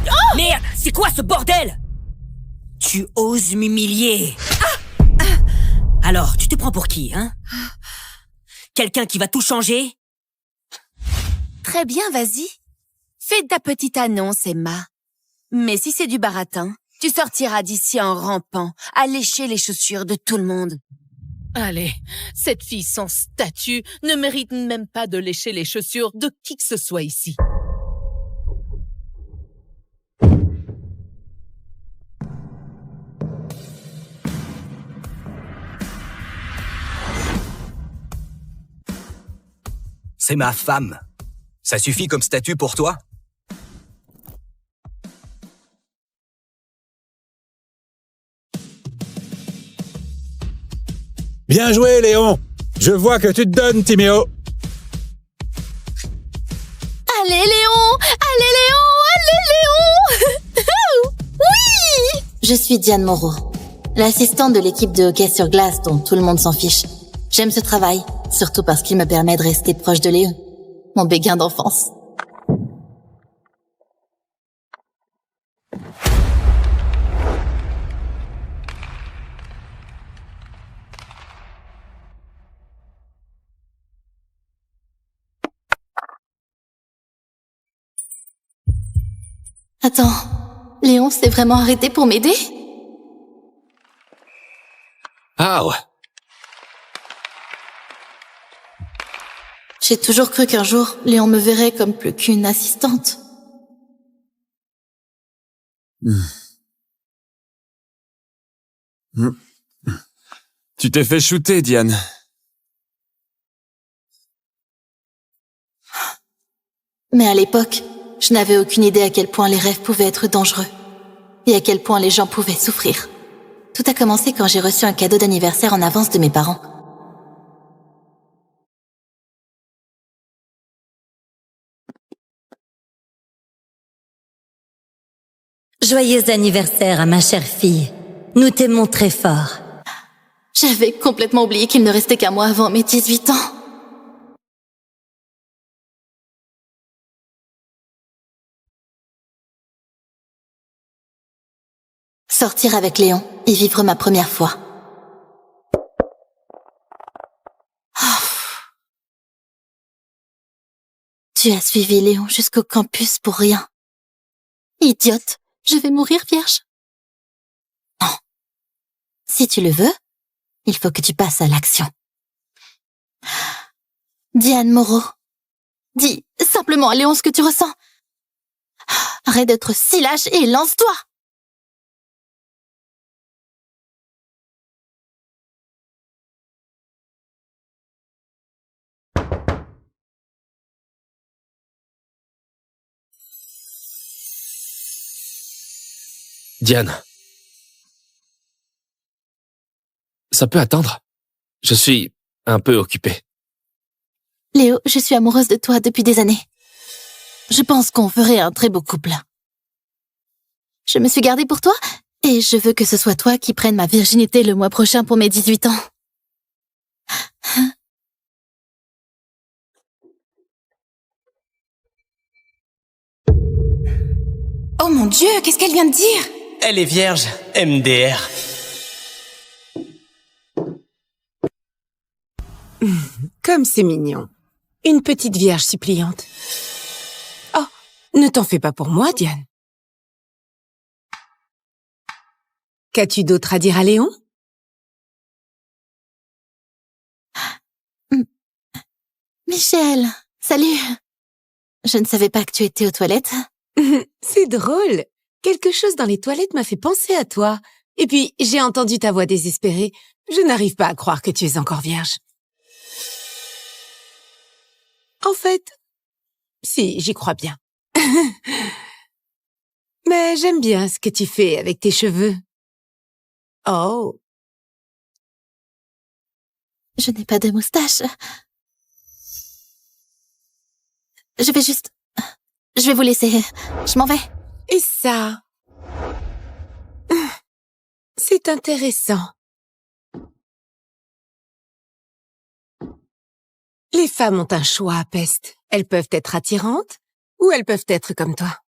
S14: Oh merde, c'est quoi ce bordel? Tu oses m'humilier. Alors, tu te prends pour qui, hein? Quelqu'un qui va tout changer?
S7: Très bien, vas-y. Fais ta petite annonce, Emma. Mais si c'est du baratin, tu sortiras d'ici en rampant, à lécher les chaussures de tout le monde.
S15: Allez, cette fille sans statut ne mérite même pas de lécher les chaussures de qui que ce soit ici.
S18: C'est ma femme. Ça suffit comme statut pour toi?
S19: Bien joué, Léon. Je vois que tu te donnes, Timéo.
S7: Allez, Léon! Allez, Léon! Allez, Léon! Oui!
S20: Je suis Diane Moreau, l'assistante de l'équipe de hockey sur glace dont tout le monde s'en fiche. J'aime ce travail, surtout parce qu'il me permet de rester proche de Léon, mon béguin d'enfance. Attends, Léon s'est vraiment arrêté pour m'aider?
S18: Ah ouais.
S20: J'ai toujours cru qu'un jour, Léon me verrait comme plus qu'une assistante.
S21: Tu t'es fait shooter, Diane.
S20: Mais à l'époque, je n'avais aucune idée à quel point les rêves pouvaient être dangereux. Et à quel point les gens pouvaient souffrir. Tout a commencé quand j'ai reçu un cadeau d'anniversaire en avance de mes parents.
S22: Joyeux anniversaire à ma chère fille. Nous t'aimons très fort.
S20: J'avais complètement oublié qu'il ne restait qu'à moi avant mes 18 ans. Sortir avec Léon et vivre ma première fois. Tu as suivi Léon jusqu'au campus pour rien. Idiote, je vais mourir vierge. Non. Si tu le veux, il faut que tu passes à l'action. Diane Moreau, dis simplement à Léon ce que tu ressens. Arrête d'être si lâche et lance-toi.
S2: Diane. Ça peut attendre. Je suis un peu occupé.
S20: Léo, je suis amoureuse de toi depuis des années. Je pense qu'on ferait un très beau couple. Je me suis gardée pour toi et je veux que ce soit toi qui prennes ma virginité le mois prochain pour mes 18 ans.
S13: Oh mon Dieu, qu'est-ce qu'elle vient de dire?
S3: Elle est vierge, MDR.
S13: Comme c'est mignon. Une petite vierge suppliante. Oh, ne t'en fais pas pour moi, Diane. Qu'as-tu d'autre à dire à Léon?
S20: Michel, salut. Je ne savais pas que tu étais aux toilettes.
S13: C'est drôle. Quelque chose dans les toilettes m'a fait penser à toi. Et puis, j'ai entendu ta voix désespérée. Je n'arrive pas à croire que tu es encore vierge. En fait, si, j'y crois bien. Mais j'aime bien ce que tu fais avec tes cheveux. Oh.
S20: Je n'ai pas de moustache. Je vais vous laisser. Je m'en vais.
S13: Et ça? C'est intéressant. Les femmes ont un choix à peste. Elles peuvent être attirantes ou elles peuvent être comme toi.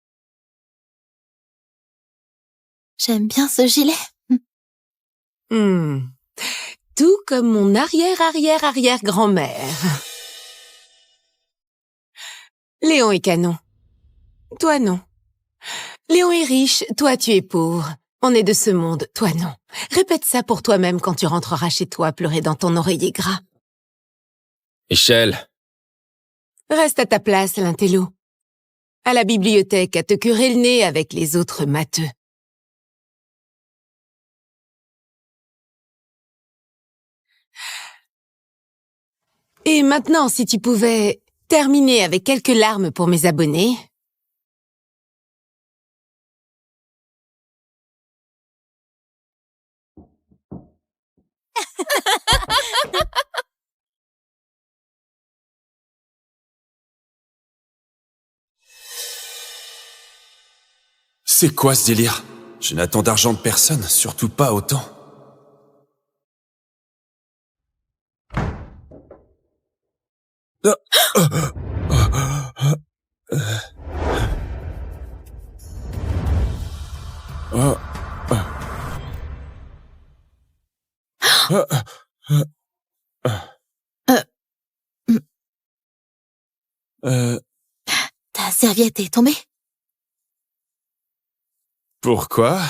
S20: J'aime bien ce gilet.
S13: Tout comme mon arrière-arrière-arrière-grand-mère. Léon est canon. Toi, non. Léon est riche, toi, tu es pauvre. On est de ce monde, toi, non. Répète ça pour toi-même quand tu rentreras chez toi pleurer dans ton oreiller gras.
S2: Michel.
S13: Reste à ta place, l'intello. À la bibliothèque, à te curer le nez avec les autres matheux. Et maintenant, si tu pouvais terminer avec quelques larmes pour mes abonnés.
S21: C'est quoi ce délire? Je n'attends d'argent de personne, surtout pas autant.
S20: Ta serviette est tombée?
S21: Pourquoi?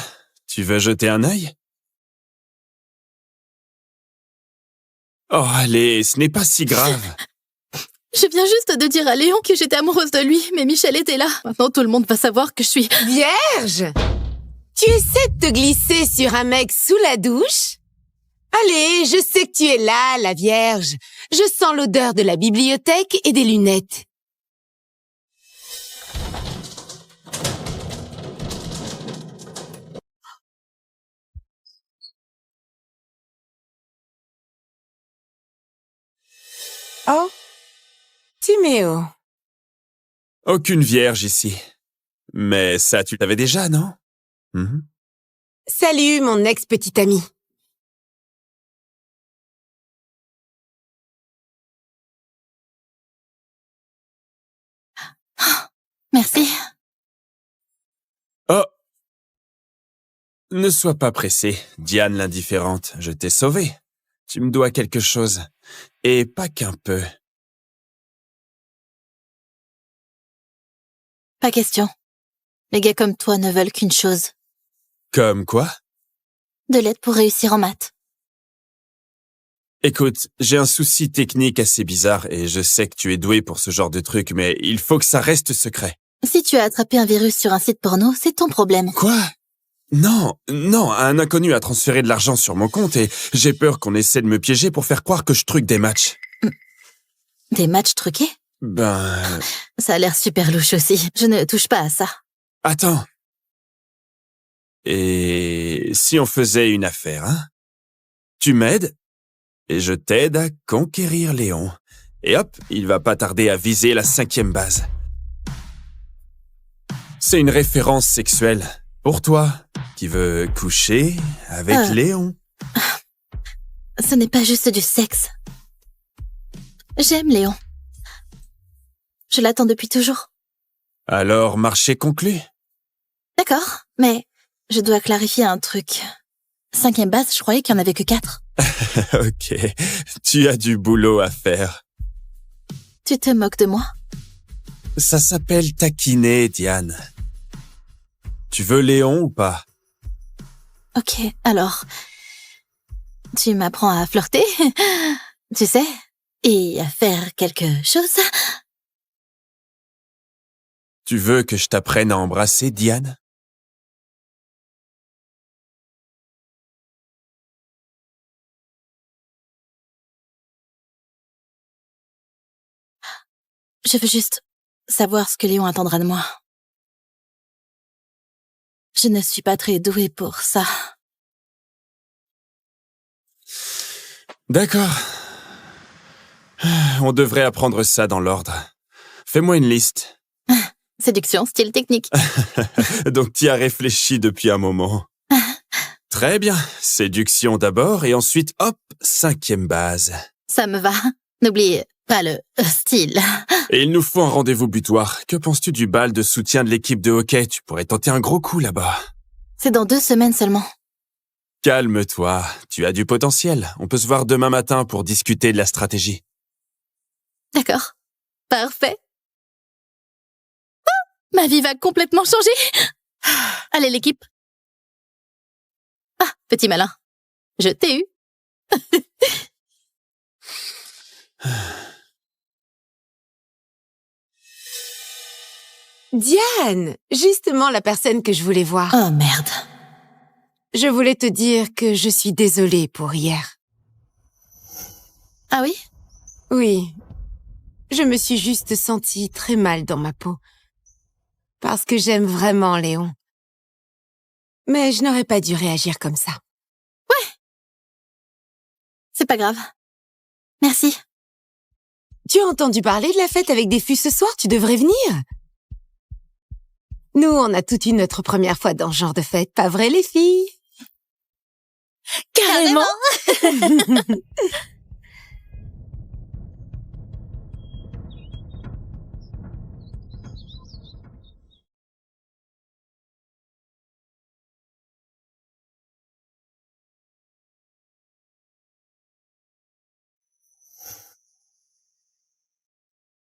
S21: Tu veux jeter un œil? Oh, allez, ce n'est pas si grave.
S20: Je viens juste de dire à Léon que j'étais amoureuse de lui, mais Michel était là. Maintenant, tout le monde va savoir que je suis...
S13: Vierge! Tu essaies de te glisser sur un mec sous la douche? Allez, je sais que tu es là, la Vierge. Je sens l'odeur de la bibliothèque et des lunettes. Oh, Timéo.
S21: Aucune vierge ici. Mais ça, tu l'avais déjà, non?
S13: Salut, mon ex-petite amie.
S20: Merci.
S21: Oh! Ne sois pas pressée, Diane l'indifférente. Je t'ai sauvée. Tu me dois quelque chose. Et pas qu'un peu.
S20: Pas question. Les gars comme toi ne veulent qu'une chose.
S21: Comme quoi?
S20: De l'aide pour réussir en maths.
S21: Écoute, j'ai un souci technique assez bizarre et je sais que tu es doué pour ce genre de truc, mais il faut que ça reste secret.
S20: Si tu as attrapé un virus sur un site porno, c'est ton problème.
S21: Quoi? Non, un inconnu a transféré de l'argent sur mon compte et j'ai peur qu'on essaie de me piéger pour faire croire que je truque des matchs.
S20: Des matchs truqués?
S21: Ben...
S20: Ça a l'air super louche aussi. Je ne touche pas à ça.
S21: Attends. Et si on faisait une affaire, hein? Tu m'aides et je t'aide à conquérir Léon. Et hop, il va pas tarder à viser la 5e base. C'est une référence sexuelle. Pour toi, qui veux coucher avec Léon.
S20: Ce n'est pas juste du sexe. J'aime Léon. Je l'attends depuis toujours.
S21: Alors, marché conclu.
S20: D'accord, mais je dois clarifier un truc. 5e base, je croyais qu'il n'y en avait que 4.
S21: Ok, tu as du boulot à faire.
S20: Tu te moques de moi?
S21: Ça s'appelle taquiner, Diane. Tu veux Léon ou pas?
S20: Ok, alors... Tu m'apprends à flirter, tu sais, et à faire quelque chose.
S21: Tu veux que je t'apprenne à embrasser, Diane?
S20: Je veux juste savoir ce que Léon attendra de moi. Je ne suis pas très douée pour ça.
S21: D'accord. On devrait apprendre ça dans l'ordre. Fais-moi une liste.
S20: Séduction, style technique.
S21: Donc t'y as réfléchi depuis un moment. Très bien. Séduction d'abord et ensuite, hop, 5e base.
S20: Ça me va. N'oublie pas le style.
S21: Et il nous faut un rendez-vous butoir. Que penses-tu du bal de soutien de l'équipe de hockey? Tu pourrais tenter un gros coup là-bas.
S20: C'est dans 2 semaines seulement.
S21: Calme-toi. Tu as du potentiel. On peut se voir demain matin pour discuter de la stratégie.
S20: D'accord. Parfait. Ah, ma vie va complètement changer. Allez, l'équipe. Ah, petit malin. Je t'ai eu.
S13: Diane, justement la personne que je voulais voir.
S20: Oh merde.
S13: Je voulais te dire que je suis désolée pour hier.
S20: Ah oui?
S13: Oui. Je me suis juste sentie très mal dans ma peau. Parce que j'aime vraiment Léon. Mais je n'aurais pas dû réagir comme ça.
S20: Ouais. C'est pas grave. Merci.
S13: Tu as entendu parler de la fête avec des fûts ce soir? Tu devrais venir. Nous, on a toutes eu notre première fois dans ce genre de fête, pas vrai les filles?
S20: Carrément.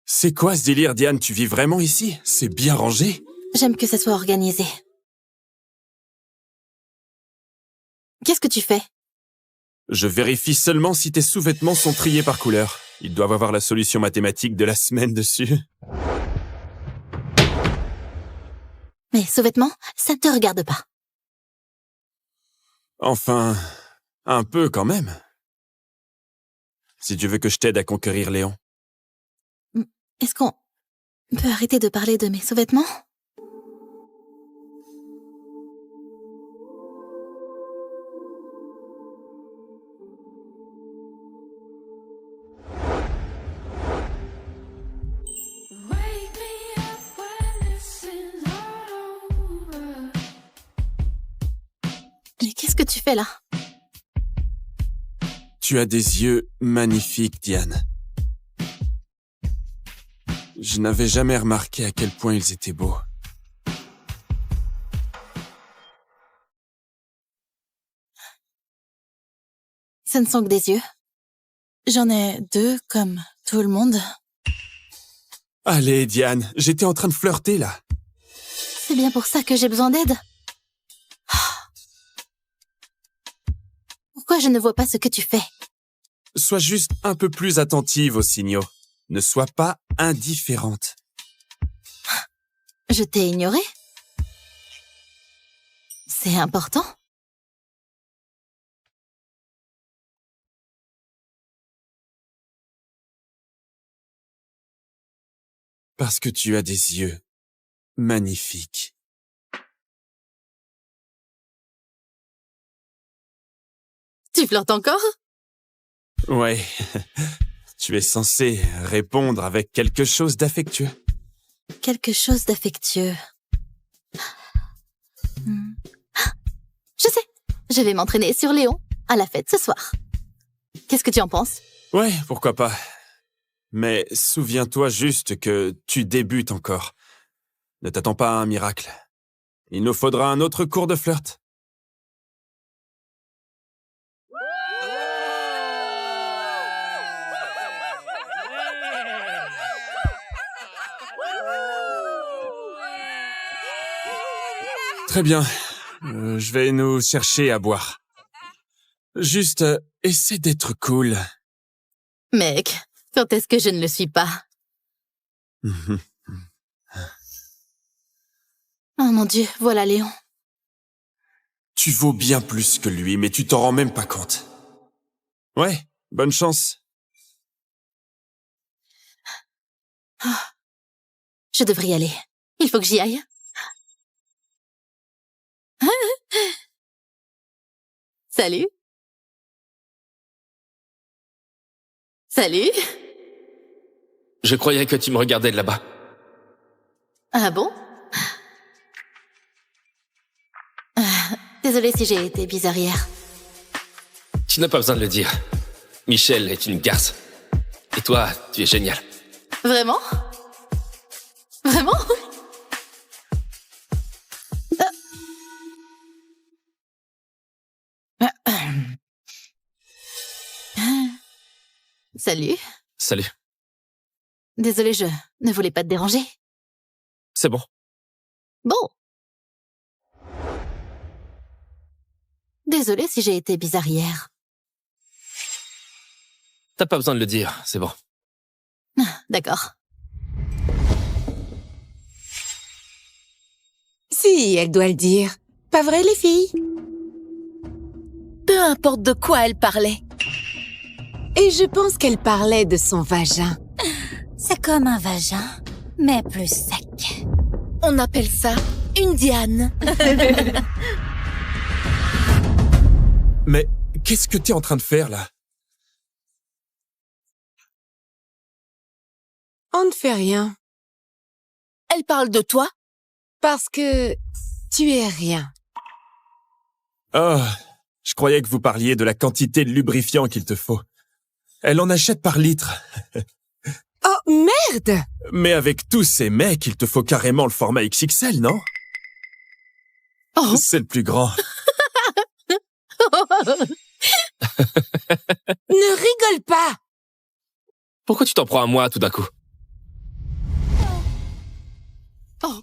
S21: C'est quoi ce délire, Diane? Tu vis vraiment ici? C'est bien rangé?
S20: J'aime que ça soit organisé. Qu'est-ce que tu fais?
S21: Je vérifie seulement si tes sous-vêtements sont triés par couleur. Ils doivent avoir la solution mathématique de la semaine dessus.
S20: Mais sous-vêtements, ça te regarde pas.
S21: Enfin, un peu quand même. Si tu veux que je t'aide à conquérir Léon.
S20: Est-ce qu'on peut arrêter de parler de mes sous-vêtements? Mais qu'est-ce que tu fais là?
S21: Tu as des yeux magnifiques, Diane. Je n'avais jamais remarqué à quel point ils étaient beaux.
S20: Ce ne sont que des yeux. J'en ai 2 comme tout le monde.
S21: Allez, Diane, j'étais en train de flirter, là.
S20: C'est bien pour ça que j'ai besoin d'aide. Pourquoi je ne vois pas ce que tu fais?
S21: Sois juste un peu plus attentive aux signaux. Ne sois pas indifférente.
S20: Je t'ai ignoré? C'est important?
S21: Parce que tu as des yeux magnifiques.
S20: Tu flirtes encore?
S21: Ouais, tu es censé répondre avec quelque chose d'affectueux.
S20: Quelque chose d'affectueux. Je sais, je vais m'entraîner sur Léon à la fête ce soir. Qu'est-ce que tu en penses?
S21: Ouais, pourquoi pas. Mais souviens-toi juste que tu débutes encore. Ne t'attends pas à un miracle. Il nous faudra un autre cours de flirt. Très bien. Je vais nous chercher à boire. Juste, essaie d'être cool.
S20: Mec, quand est-ce que je ne le suis pas? Oh mon Dieu, voilà Léon.
S21: Tu vaux bien plus que lui, mais tu t'en rends même pas compte. Ouais, bonne chance.
S20: Je devrais y aller. Il faut que j'y aille. Salut. Salut.
S2: Je croyais que tu me regardais de là-bas.
S20: Ah bon? Désolée si j'ai été bizarre hier.
S2: Tu n'as pas besoin de le dire. Michel est une garce. Et toi, tu es génial.
S20: Vraiment? Vraiment? Salut.
S2: Salut.
S20: Désolée, je ne voulais pas te déranger.
S2: C'est bon.
S20: Bon. Désolée si j'ai été bizarre hier.
S2: T'as pas besoin de le dire, c'est bon.
S20: D'accord.
S13: Si, elle doit le dire. Pas vrai, les filles?
S15: Peu importe de quoi elle parlait.
S13: Et je pense qu'elle parlait de son vagin.
S22: C'est comme un vagin, mais plus sec.
S15: On appelle ça une Diane.
S21: Mais qu'est-ce que t'es en train de faire, là?
S13: On ne fait rien.
S15: Elle parle de toi?
S13: Parce que tu es rien.
S21: Oh, je croyais que vous parliez de la quantité de lubrifiant qu'il te faut. Elle en achète par litre.
S13: Oh, merde!
S21: Mais avec tous ces mecs, il te faut carrément le format XXL, non?
S20: Oh.
S21: C'est le plus grand.
S13: Ne rigole pas!
S2: Pourquoi tu t'en prends à moi tout d'un coup?
S20: Oh.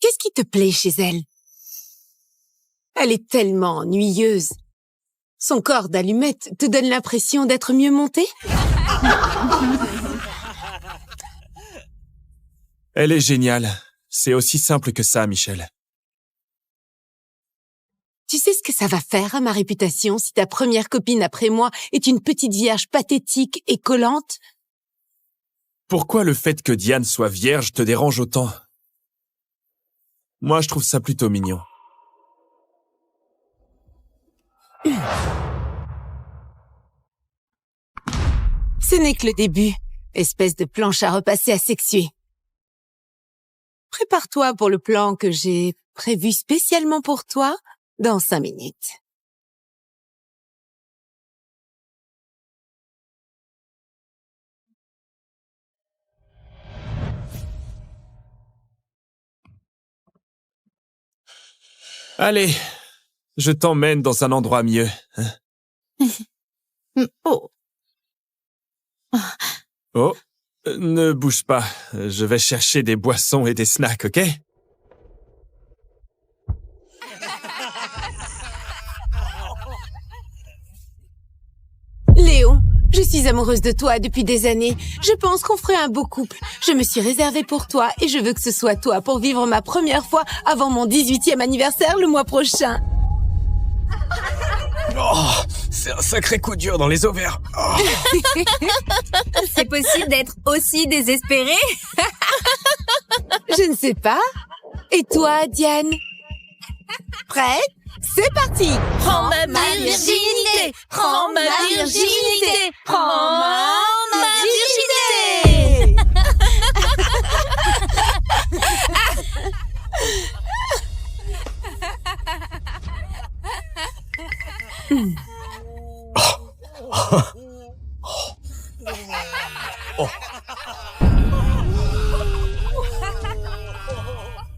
S13: Qu'est-ce qui te plaît chez elle? Elle est tellement ennuyeuse. Son corps d'allumette te donne l'impression d'être mieux monté?
S21: Elle est géniale. C'est aussi simple que ça, Michel.
S13: Tu sais ce que ça va faire à ma réputation si ta première copine après moi est une petite vierge pathétique et collante?
S21: Pourquoi le fait que Diane soit vierge te dérange autant? Moi, je trouve ça plutôt mignon.
S13: Ce n'est que le début, espèce de planche à repasser asexuée. Prépare-toi pour le plan que j'ai prévu spécialement pour toi dans 5 minutes.
S21: Allez, je t'emmène dans un endroit mieux.
S20: Oh.
S21: Oh, Ne bouge pas. Je vais chercher des boissons et des snacks, ok?
S13: Léon, je suis amoureuse de toi depuis des années. Je pense qu'on ferait un beau couple. Je me suis réservée pour toi et je veux que ce soit toi pour vivre ma première fois avant mon 18e anniversaire le mois prochain.
S18: Oh, c'est un sacré coup dur dans les ovaires. Oh.
S10: C'est possible d'être aussi désespéré?
S13: Je ne sais pas. Et toi, Diane? Prête? C'est parti!
S15: Prends ma virginité! Prends ma virginité! Prends ma virginité!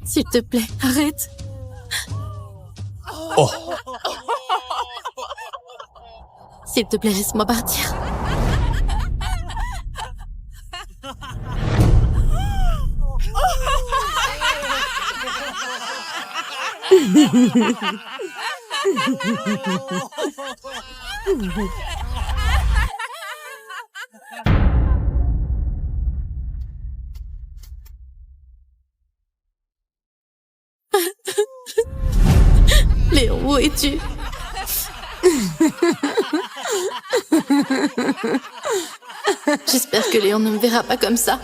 S20: S'il te plaît, arrête.
S18: Oh.
S20: S'il te plaît, laisse-moi partir. Léon, où es-tu? J'espère que Léon ne me verra pas comme ça.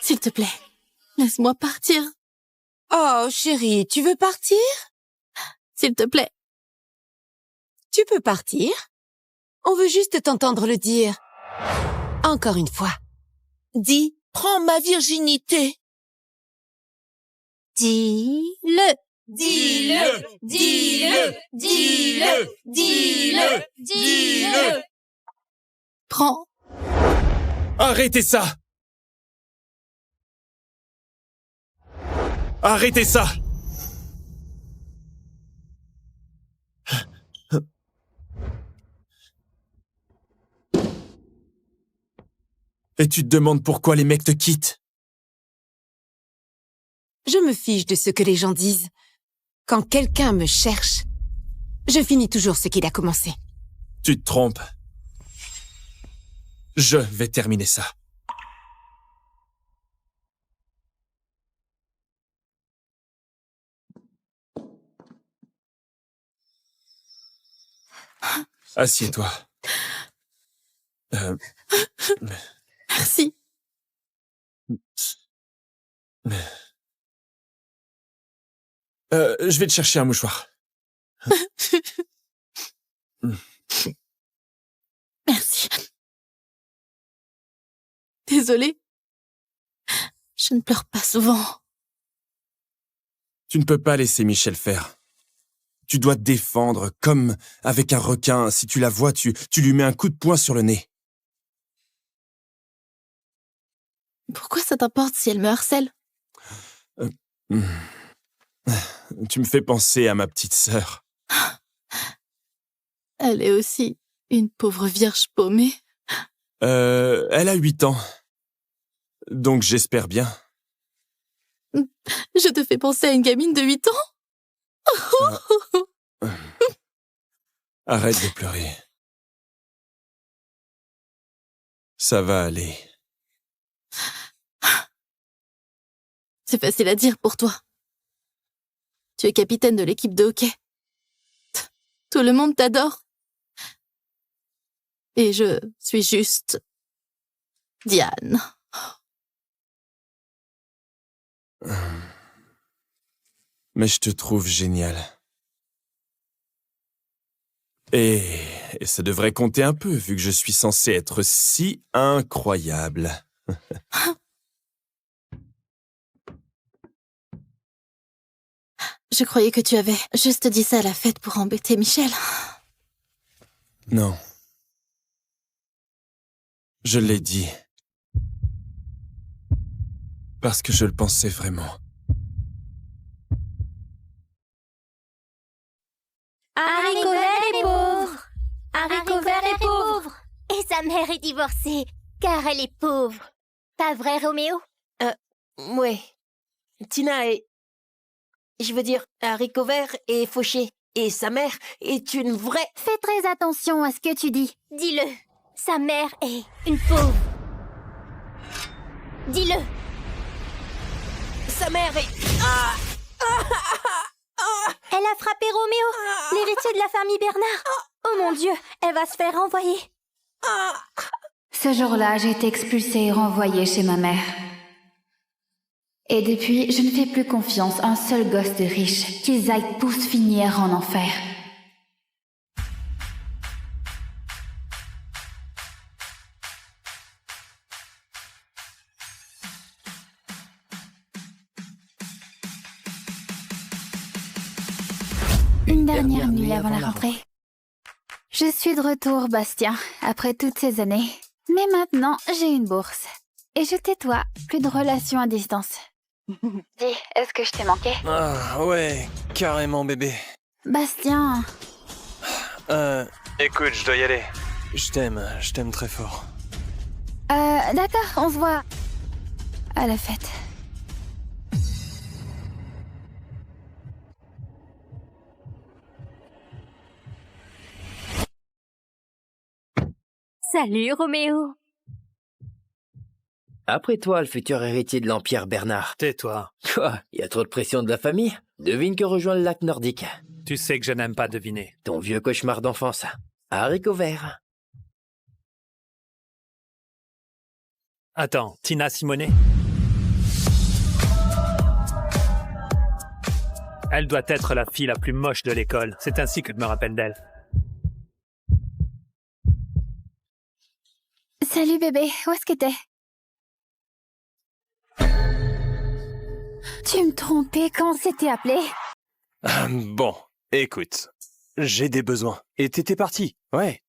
S20: S'il te plaît, laisse-moi partir.
S13: Oh, chérie, tu veux partir?
S20: S'il te plaît.
S13: Tu peux partir. On veut juste t'entendre le dire. Encore une fois.
S15: Dis, prends ma virginité.
S10: Dis-le.
S15: Dis-le, dis-le, dis-le, dis-le, dis-le.
S20: Prends.
S21: Arrêtez ça! Arrêtez ça! Et tu te demandes pourquoi les mecs te quittent?
S13: Je me fiche de ce que les gens disent. Quand quelqu'un me cherche, je finis toujours ce qu'il a commencé.
S21: Tu te trompes. Je vais terminer ça. Assieds-toi.
S20: Merci.
S21: Je vais te chercher un mouchoir.
S20: Merci. Désolée. Je ne pleure pas souvent.
S21: Tu ne peux pas laisser Michel faire. Tu dois te défendre, comme avec un requin. Si tu la vois, tu lui mets un coup de poing sur le nez.
S20: Pourquoi ça t'importe si elle me harcèle?
S21: Tu me fais penser à ma petite sœur.
S20: Elle est aussi une pauvre vierge paumée.
S21: Elle a 8 ans. Donc j'espère bien.
S20: Je te fais penser à une gamine de 8 ans?
S21: Arrête de pleurer. Ça va aller.
S20: C'est facile à dire pour toi. Tu es capitaine de l'équipe de hockey. Tout le monde t'adore. Et je suis juste Diane.
S21: Mais je te trouve génial. Et ça devrait compter un peu, vu que je suis censé être si incroyable.
S20: Je croyais que tu avais juste dit ça à la fête pour embêter Michel.
S21: Non. Je l'ai dit. Parce que je le pensais vraiment.
S5: Haricots verts et pauvres. Haricots verts et pauvres. Et sa mère est divorcée, car elle est pauvre. Pas vrai, Roméo?
S6: Ouais. Tina est... Je veux dire, haricot vert est fauché. Et sa mère est une vraie...
S5: Fais très attention à ce que tu dis. Dis-le. Sa mère est une pauvre. Dis-le.
S6: Sa mère est...
S5: Elle a frappé Roméo, l'héritier de la famille Bernard. Oh mon Dieu, elle va se faire renvoyer.
S23: Ce jour-là, j'ai été expulsée et renvoyée chez ma mère. Et depuis, je ne fais plus confiance à un seul gosse de riche, qu'ils aillent tous finir en enfer. Une dernière nuit avant la rentrée. Je suis de retour, Bastien, après toutes ces années. Mais maintenant, j'ai une bourse. Et je tais-toi, plus de relations à distance. Dis, est-ce que je t'ai manqué?
S24: Ah, ouais, carrément, bébé.
S23: Bastien...
S24: Écoute, je dois y aller. Je t'aime très fort.
S23: D'accord, on se voit... à la fête.
S5: Salut, Roméo.
S25: Après toi, le futur héritier de l'Empire Bernard.
S26: Tais-toi.
S25: Quoi? Y a trop de pression de la famille? Devine que rejoint le lac nordique.
S26: Tu sais que je n'aime pas deviner.
S25: Ton vieux cauchemar d'enfance. Haricot vert.
S26: Attends, Tina Simonet? Elle doit être la fille la plus moche de l'école. C'est ainsi que je me rappelle d'elle.
S23: Salut bébé, où est-ce que t'es? Tu me trompais quand on s'était appelé?
S24: Bon, écoute, j'ai des besoins. Et t'étais parti, ouais.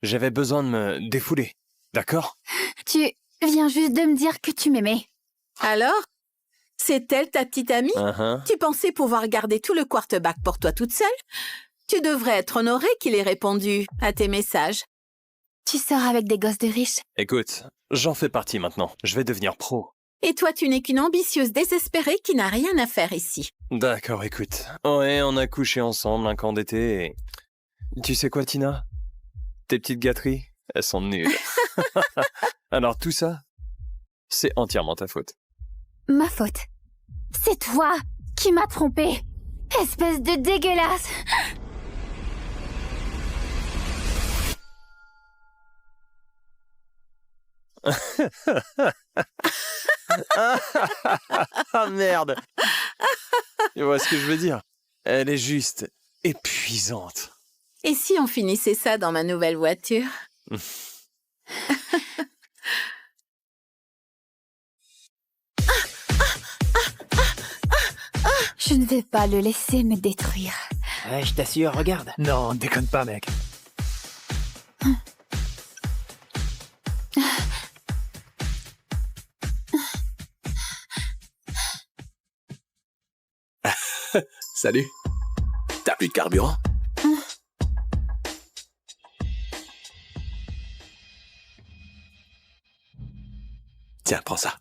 S24: J'avais besoin de me défouler, d'accord?
S23: Tu viens juste de me dire que tu m'aimais.
S13: Alors? C'est elle ta petite amie? Tu pensais pouvoir garder tout le quarterback pour toi toute seule? Tu devrais être honorée qu'il ait répondu à tes messages.
S23: Tu sors avec des gosses de riches?
S24: Écoute, j'en fais partie maintenant. Je vais devenir pro.
S13: Et toi, tu n'es qu'une ambitieuse désespérée qui n'a rien à faire ici.
S24: D'accord, écoute. Ouais, on a couché ensemble un camp d'été et... Tu sais quoi, Tina? Tes petites gâteries, elles sont nulles. Alors tout ça, c'est entièrement ta faute.
S23: Ma faute. C'est toi qui m'as trompée. Espèce de dégueulasse.
S24: Ah merde. Tu vois ce que je veux dire? Elle est juste épuisante.
S13: Et si on finissait ça dans ma nouvelle voiture?
S23: Je ne vais pas le laisser me détruire.
S25: Ouais, je t'assure, regarde.
S26: Non, déconne pas, mec.
S3: Salut. T'as plus de carburant? Tiens, prends ça.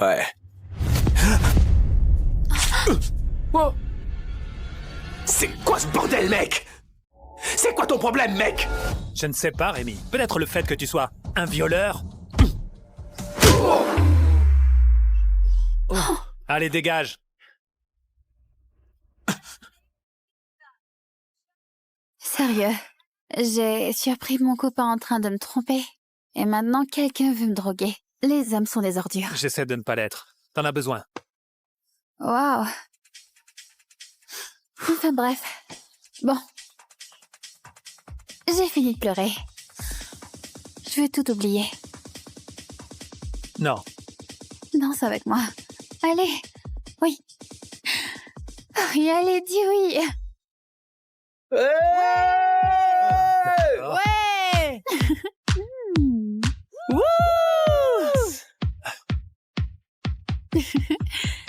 S3: Ouais.
S25: Oh.
S3: C'est quoi ce bordel, mec? C'est quoi ton problème, mec?
S26: Je ne sais pas, Rémi. Peut-être le fait que tu sois un violeur. Oh. Allez, dégage.
S23: Sérieux, j'ai surpris mon copain en train de me tromper. Et maintenant, quelqu'un veut me droguer. Les hommes sont des ordures.
S26: J'essaie de ne pas l'être. T'en as besoin.
S23: Waouh. Enfin bref. Bon. J'ai fini de pleurer. Je veux tout oublier.
S26: Non.
S23: Danse avec moi. Allez. Oui. Oui, allez, dis oui.
S25: Ouais.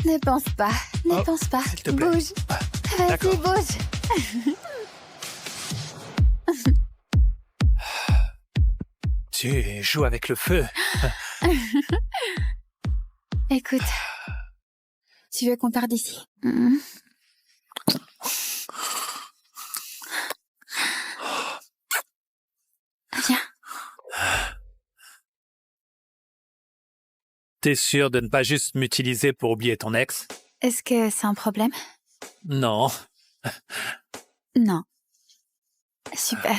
S23: Ne pense pas, ne pense pas. Bouge. Vas-y, bouge.
S26: dessus et joue avec le feu.
S23: Écoute, tu veux qu'on parte d'ici? Viens.
S26: T'es sûr de ne pas juste m'utiliser pour oublier ton ex?
S23: Est-ce que c'est un problème?
S26: Non.
S23: Non. Super.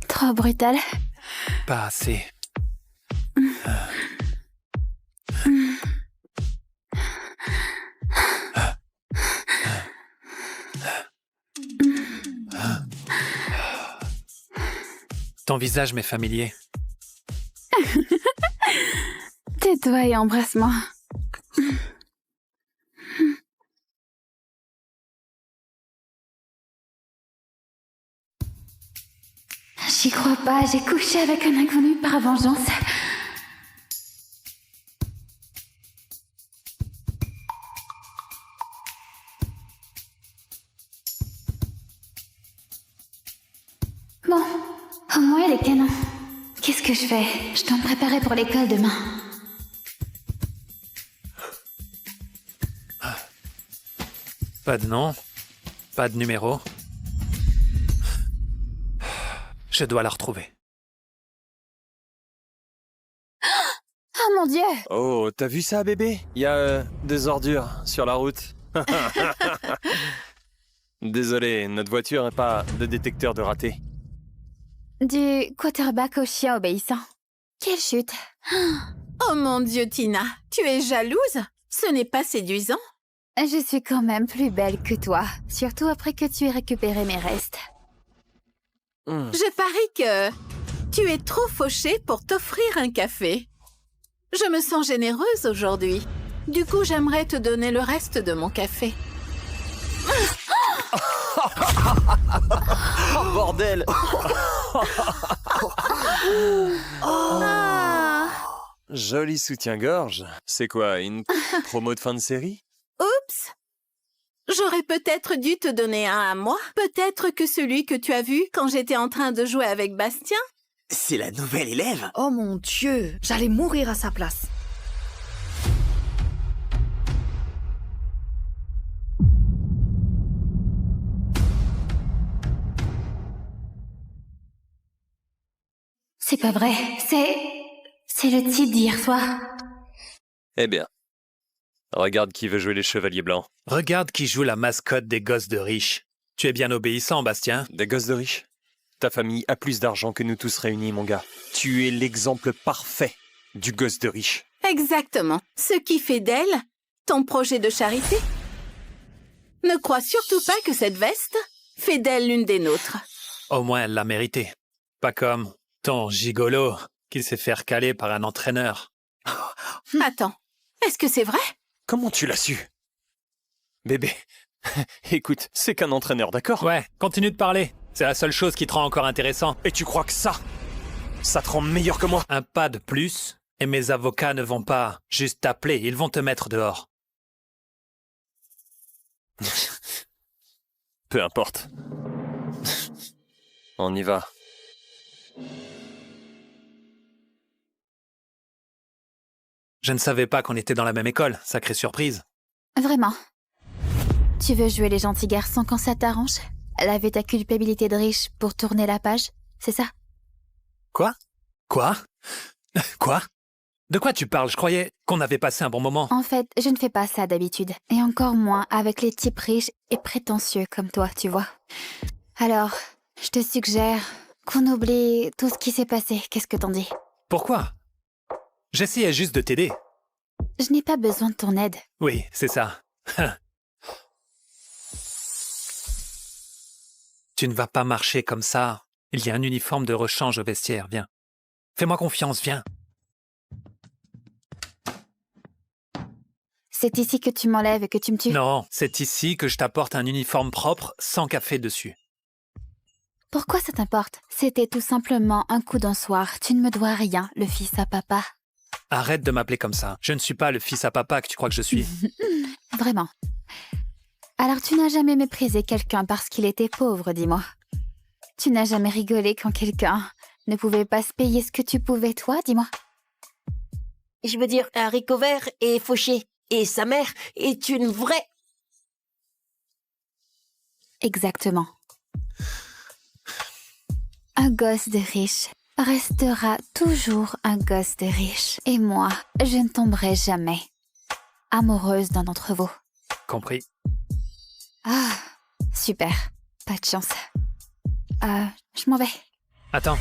S23: Trop brutal.
S26: Pas assez. Ton visage m'est familier.
S23: Tais-toi et embrasse-moi. J'y crois pas, j'ai couché avec un inconnu par vengeance. Bon, au moins elle est canon. Qu'est-ce que je fais? Je dois me préparer pour l'école demain.
S26: Pas de nom, pas de numéro. Je dois la retrouver.
S23: Oh mon Dieu!
S24: Oh, t'as vu ça, bébé? Il y a des ordures sur la route. Désolé, notre voiture n'a pas de détecteur de raté.
S23: Du quarterback au chien obéissant. Quelle chute!
S13: Oh mon Dieu, Tina, tu es jalouse? Ce n'est pas séduisant.
S23: Je suis quand même plus belle que toi, surtout après que tu aies récupéré mes restes.
S13: Je parie que tu es trop fauchée pour t'offrir un café. Je me sens généreuse aujourd'hui. Du coup, j'aimerais te donner le reste de mon café.
S24: Oh, bordel! Joli soutien-gorge. C'est quoi, une promo de fin de série?
S13: Oups! J'aurais peut-être dû te donner un à moi. Peut-être que celui que tu as vu quand j'étais en train de jouer avec Bastien.
S1: C'est la nouvelle élève.
S4: Oh mon Dieu, j'allais mourir à sa place.
S23: C'est pas vrai, c'est le type d'hier soir.
S24: Eh bien, regarde qui veut jouer les chevaliers blancs.
S26: Regarde qui joue la mascotte des gosses de riches. Tu es bien obéissant, Bastien.
S24: Des gosses de riches? Ta famille a plus d'argent que nous tous réunis, mon gars. Tu es l'exemple parfait du gosse de riche.
S13: Exactement. Ce qui fait d'elle ton projet de charité. Ne crois surtout pas que cette veste fait d'elle l'une des nôtres.
S26: Au moins, elle l'a mérité. Pas comme ton gigolo qui s'est fait recaler par un entraîneur.
S13: Attends, est-ce que c'est vrai?
S24: Comment tu l'as su? Bébé, écoute, c'est qu'un entraîneur, d'accord?
S26: Ouais, continue de parler. C'est la seule chose qui te rend encore intéressant.
S24: Et tu crois que ça te rend meilleur que moi?
S26: Un pas de plus, et mes avocats ne vont pas juste t'appeler, ils vont te mettre dehors.
S24: Peu importe. On y va.
S26: Je ne savais pas qu'on était dans la même école, sacrée surprise.
S23: Vraiment. Tu veux jouer les gentils garçons quand ça t'arrange? Laver ta culpabilité de riche pour tourner la page, c'est ça?
S26: Quoi? Quoi? Quoi? De quoi tu parles? Je croyais qu'on avait passé un bon moment.
S23: En fait, je ne fais pas ça d'habitude. Et encore moins avec les types riches et prétentieux comme toi, tu vois. Alors, je te suggère qu'on oublie tout ce qui s'est passé. Qu'est-ce que t'en dis?
S26: Pourquoi? J'essayais juste de t'aider.
S23: Je n'ai pas besoin de ton aide.
S26: Oui, c'est ça. Tu ne vas pas marcher comme ça. Il y a un uniforme de rechange au vestiaire, viens. Fais-moi confiance, viens.
S23: C'est ici que tu m'enlèves et que tu me tues?
S26: Non, c'est ici que je t'apporte un uniforme propre sans café dessus.
S23: Pourquoi ça t'importe? C'était tout simplement un coup d'un soir. Tu ne me dois rien, le fils à papa.
S26: Arrête de m'appeler comme ça. Je ne suis pas le fils à papa que tu crois que je suis.
S23: Vraiment. Alors tu n'as jamais méprisé quelqu'un parce qu'il était pauvre, dis-moi. Tu n'as jamais rigolé quand quelqu'un ne pouvait pas se payer ce que tu pouvais, toi, dis-moi.
S6: Je veux dire, Haricot Vert est fauché. Et sa mère est une vraie...
S23: Exactement. Un gosse de riche restera toujours un gosse de riche. Et moi, je ne tomberai jamais amoureuse d'un d'entre vous.
S26: Compris.
S23: Ah, super. Pas de chance. Je m'en vais.
S26: Attends.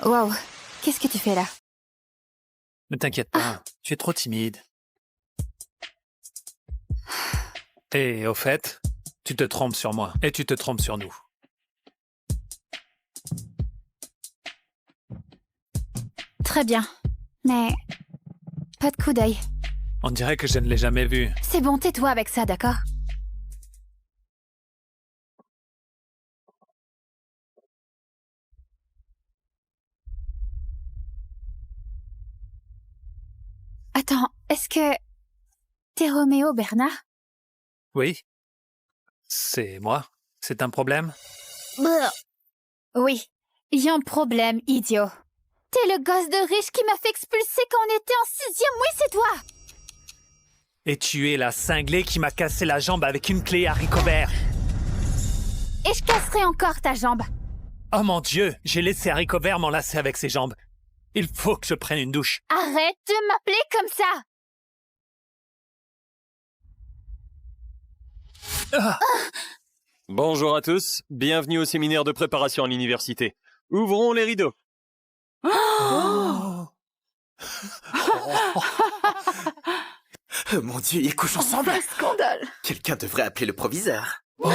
S23: Wow, qu'est-ce que tu fais là?
S26: Ne t'inquiète pas, tu es trop timide. Et au fait, tu te trompes sur moi et tu te trompes sur nous.
S23: Très bien, mais pas de coup d'œil.
S26: On dirait que je ne l'ai jamais vu.
S23: C'est bon, tais-toi avec ça, d'accord? Attends, est-ce que t'es Roméo Bernard?
S26: Oui. C'est moi. C'est un problème?
S23: Oui, il y a un problème, idiot. T'es le gosse de riche qui m'a fait expulser quand on était en 6e, oui, c'est toi!
S26: Et tu es la cinglée qui m'a cassé la jambe avec une clé Haricot Vert.
S23: Et je casserai encore ta jambe.
S26: Oh mon Dieu, j'ai laissé Haricot Vert m'enlacer avec ses jambes. Il faut que je prenne une douche.
S23: Arrête de m'appeler comme ça!
S24: Bonjour à tous, bienvenue au séminaire de préparation à l'université. Ouvrons les rideaux.
S1: Oh mon Dieu, ils couchent ensemble.
S4: Un scandale.
S1: Quelqu'un devrait appeler le proviseur.
S8: Oh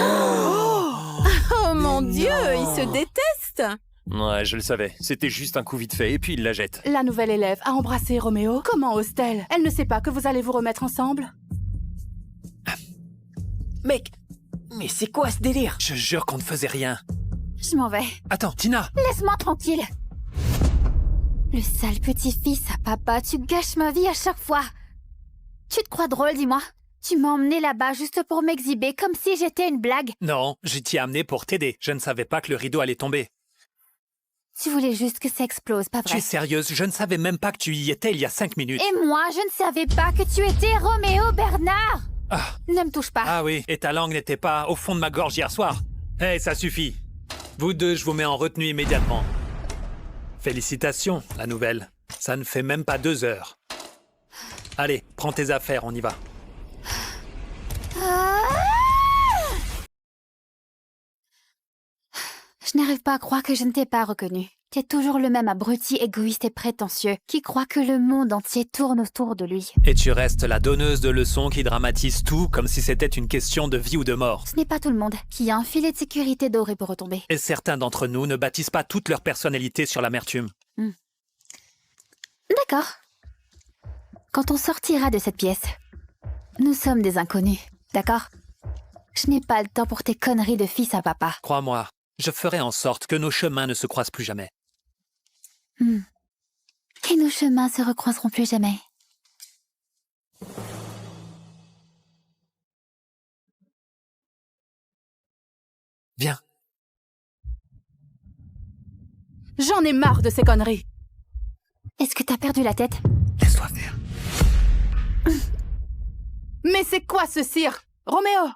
S8: mon Dieu, ils se détestent.
S24: Ouais, je le savais. C'était juste un coup vite fait et puis il la jette.
S8: La nouvelle élève a embrassé Roméo. Comment ose-t-elle? Elle ne sait pas que vous allez vous remettre ensemble?
S25: Mec, mais c'est quoi ce délire?
S26: Je jure qu'on ne faisait rien.
S23: Je m'en vais.
S26: Attends, Tina!
S23: Laisse-moi tranquille. Le sale petit-fils à papa, tu gâches ma vie à chaque fois. Tu te crois drôle, dis-moi? Tu m'as emmené là-bas juste pour m'exhiber comme si j'étais une blague.
S26: Non, je t'y ai amené pour t'aider. Je ne savais pas que le rideau allait tomber.
S23: Tu voulais juste que ça explose, pas vrai?
S26: Tu es sérieuse? Je ne savais même pas que tu y étais il y a 5 minutes.
S23: Et moi, je ne savais pas que tu étais Roméo Bernard. Ne me touche pas.
S26: Ah oui, et ta langue n'était pas au fond de ma gorge hier soir. Hé, ça suffit. Vous deux, je vous mets en retenue immédiatement. Félicitations, la nouvelle. Ça ne fait même pas 2 heures. Allez, prends tes affaires, on y va.
S23: Je n'arrive pas à croire que je ne t'ai pas reconnu. T'es toujours le même abruti égoïste et prétentieux qui croit que le monde entier tourne autour de lui.
S26: Et tu restes la donneuse de leçons qui dramatise tout comme si c'était une question de vie ou de mort.
S23: Ce n'est pas tout le monde qui a un filet de sécurité doré pour retomber.
S26: Et certains d'entre nous ne bâtissent pas toute leur personnalité sur l'amertume.
S23: D'accord. Quand on sortira de cette pièce, nous sommes des inconnus, d'accord? Je n'ai pas le temps pour tes conneries de fils à papa.
S26: Crois-moi, je ferai en sorte que nos chemins ne se croisent plus jamais.
S23: Et nos chemins se recroiseront plus jamais.
S26: Viens.
S8: J'en ai marre de ces conneries.
S23: Est-ce que t'as perdu la tête?
S26: Laisse-toi faire.
S8: Mais c'est quoi ce cirque? Roméo,